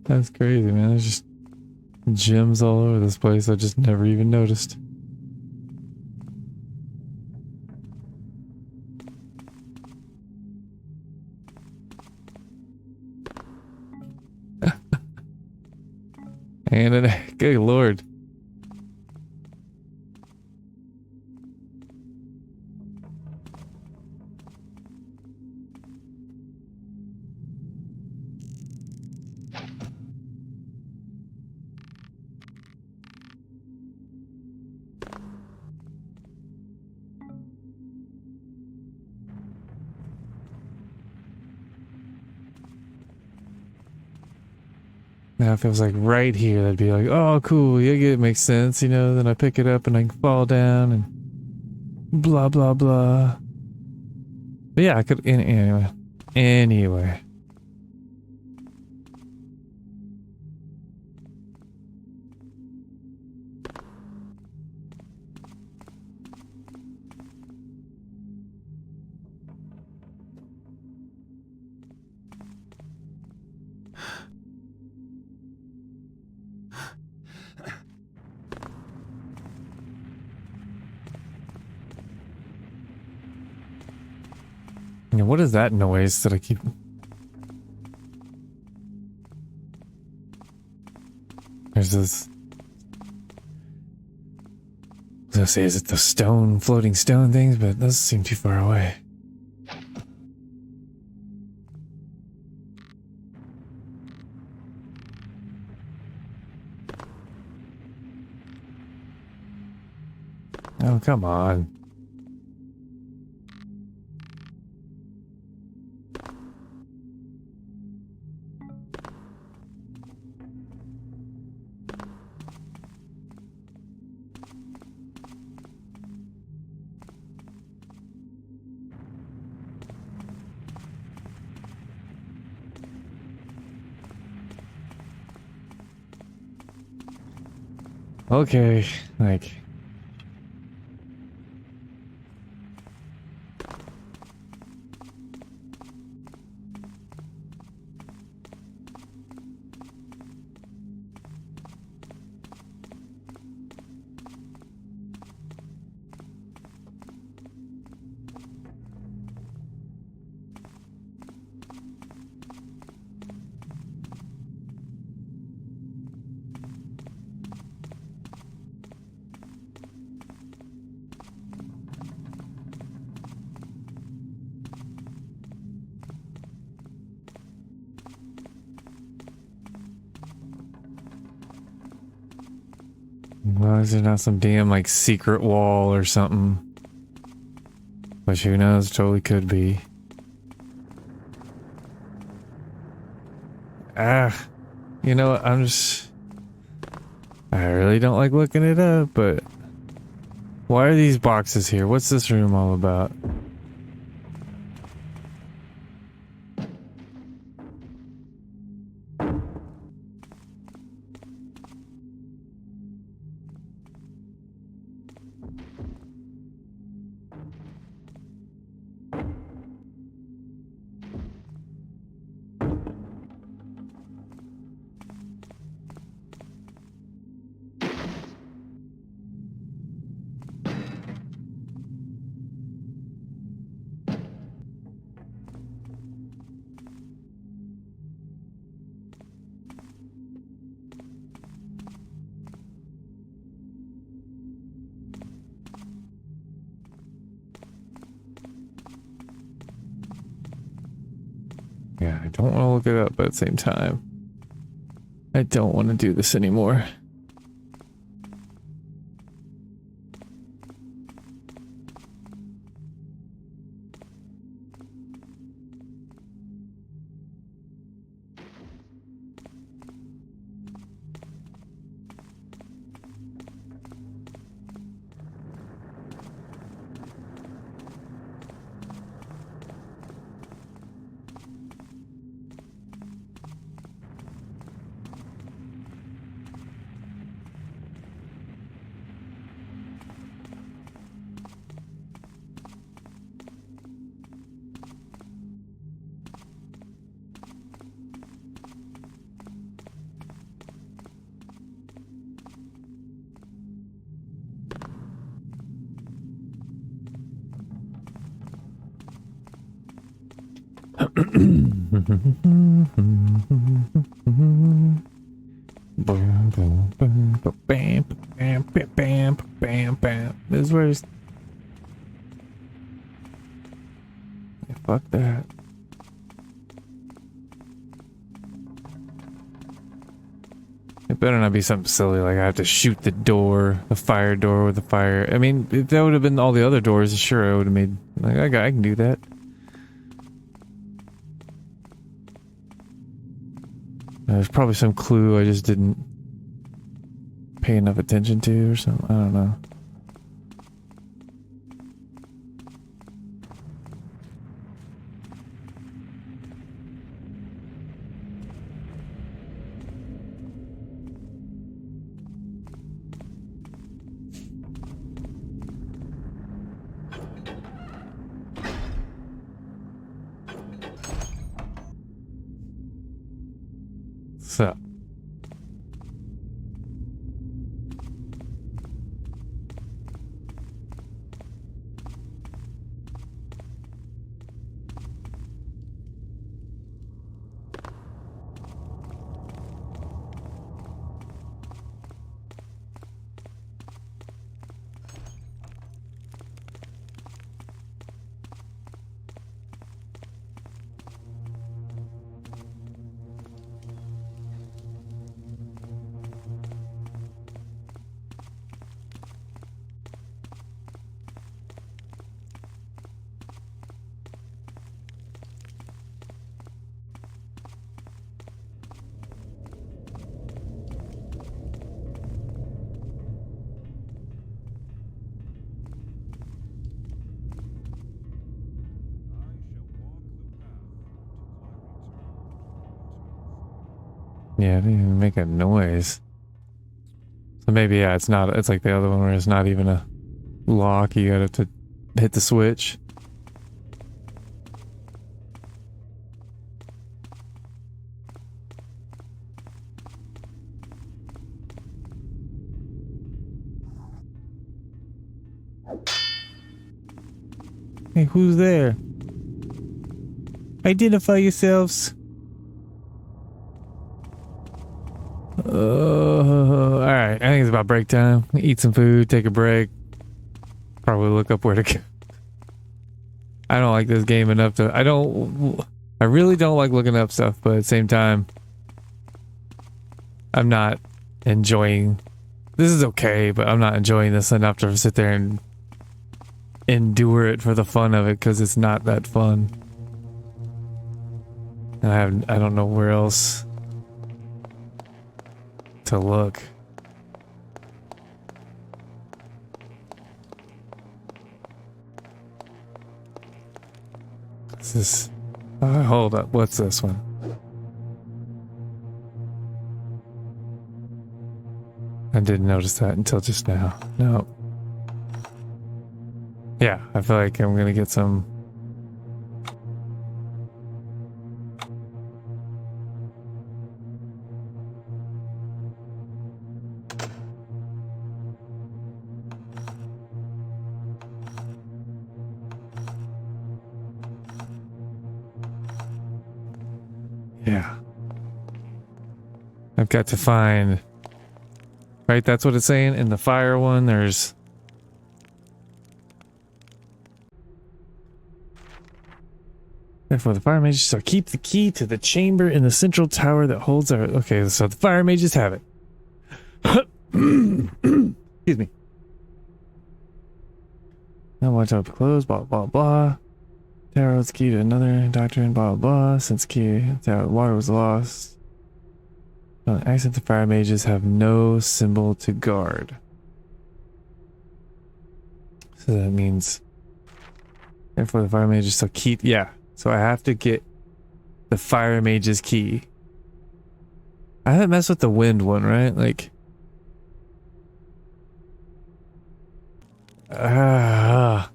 S1: That's crazy, man. There's just gems all over this place. I just never even noticed. And an egg. Good lord. Now if it was like right here, that'd be like, oh cool, yeah, it makes sense, you know, then I pick it up and I can fall down and blah blah blah. But yeah, I could anyway. Yeah, what is that noise that I keep... There's this... I was gonna say, is it the stone, floating stone things? But it doesn't seem too far away. Oh, come on. Okay, like... Why is there not some damn, like, secret wall or something? Which, who knows, totally could be. Ah, you know what, I really don't like looking it up, but... Why are these boxes here? What's this room all about? Yeah, I don't want to look it up, but at the same time, I don't want to do this anymore. Boom, boom, boom, ba- bam, bam, bam, bam, bam, bam. This is where it's... Yeah, fuck that. It better not be something silly like I have to shoot the door, the fire door with the fire. I mean, if that would have been all the other doors, sure, I would have made... Like, I can do that. There's probably some clue I just didn't pay enough attention to or something. I don't know. So. Yeah, it didn't even make a noise. So maybe, yeah, it's not, it's like the other one where it's not even a lock. You gotta to hit the switch. Hey, who's there? Identify yourselves. Alright, I think it's about break time. Eat some food, take a break. Probably look up where to go. I don't like this game enough to... I really don't like looking up stuff, but at the same time, I'm not enjoying... This is okay, but I'm not enjoying this enough to sit there and endure it for the fun of it, because it's not that fun. And I don't know where else to look. This is... hold up, what's this one? I didn't notice that until just now. No. Yeah, I feel like I'm gonna get some... Yeah. I've got to find... Right, that's what it's saying? In the fire one, there's... Therefore, the fire mages shall keep the key to the chamber in the central tower that holds our... Okay, so the fire mages have it. Excuse me. Now watch out, close, blah, blah, blah. Tower holds key to another doctrine, blah, blah. Since key, tower water was lost. Accent the fire mages have no symbol to guard. So that means... Therefore, the fire mages shall keep... Yeah. So I have to get the fire mage's key. I haven't messed with the wind one, right? Like... I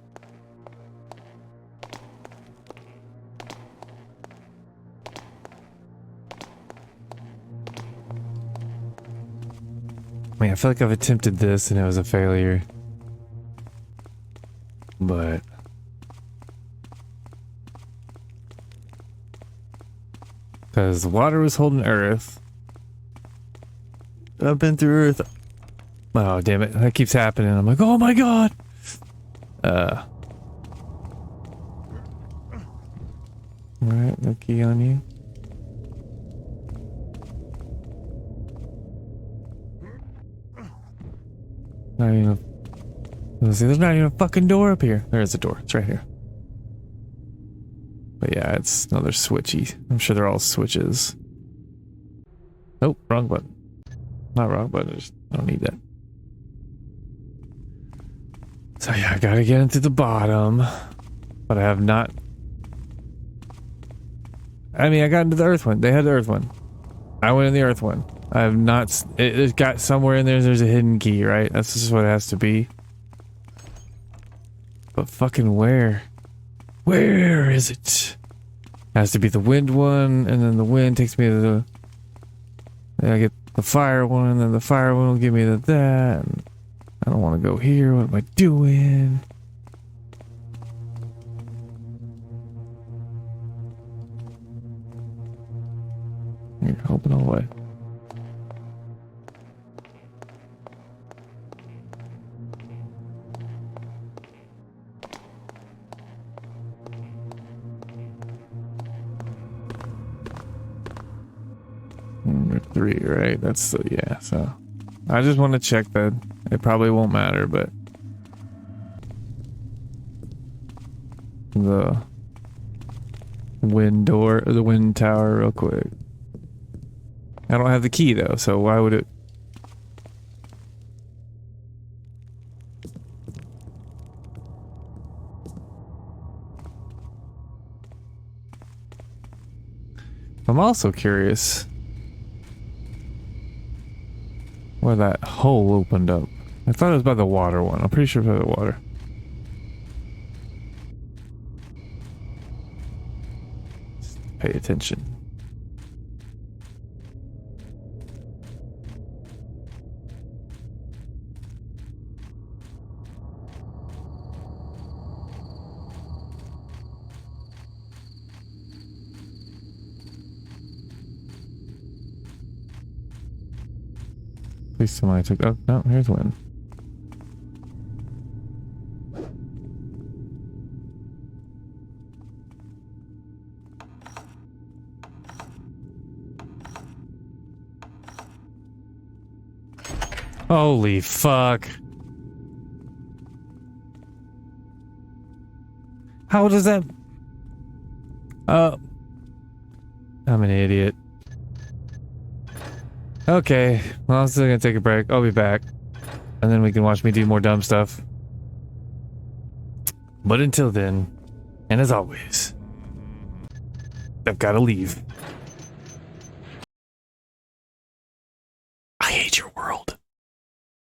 S1: mean, I feel like I've attempted this and it was a failure. But... Because the water was holding Earth. I've been through Earth. Oh, damn it. That keeps happening. I'm like, oh my god. Alright, no key on you. Not even see, there's not even a fucking door up here. There is a door. It's right here. But yeah, it's another switchy. I'm sure they're all switches. Oh, wrong button. Not wrong button. I don't need that. So yeah, I gotta get into the bottom. But I have not. I mean, I got into the Earth one. They had the Earth one. I went in the Earth one. I have not. It's got somewhere in there's a hidden key, right? That's just what it has to be. But fucking where? Where is it? Has to be the wind one, and then the wind takes me to the. Then I get the fire one, and then the fire one will give me that. And I don't want to go here. What am I doing? Here, open all the way. Number 3, right? That's the, yeah, so I just want to check that. It probably won't matter, but the wind door, or the wind tower real quick. I don't have the key though, so why would it? I'm also curious where that hole opened up. I thought it was by the water one. I'm pretty sure by the water. Just pay attention. Please somebody took. Oh no, here's one. Holy fuck. How does that? I'm an idiot. Okay, well, I'm still gonna take a break. I'll be back. And then we can watch me do more dumb stuff. But until then, and as always, I've gotta leave. I hate your world.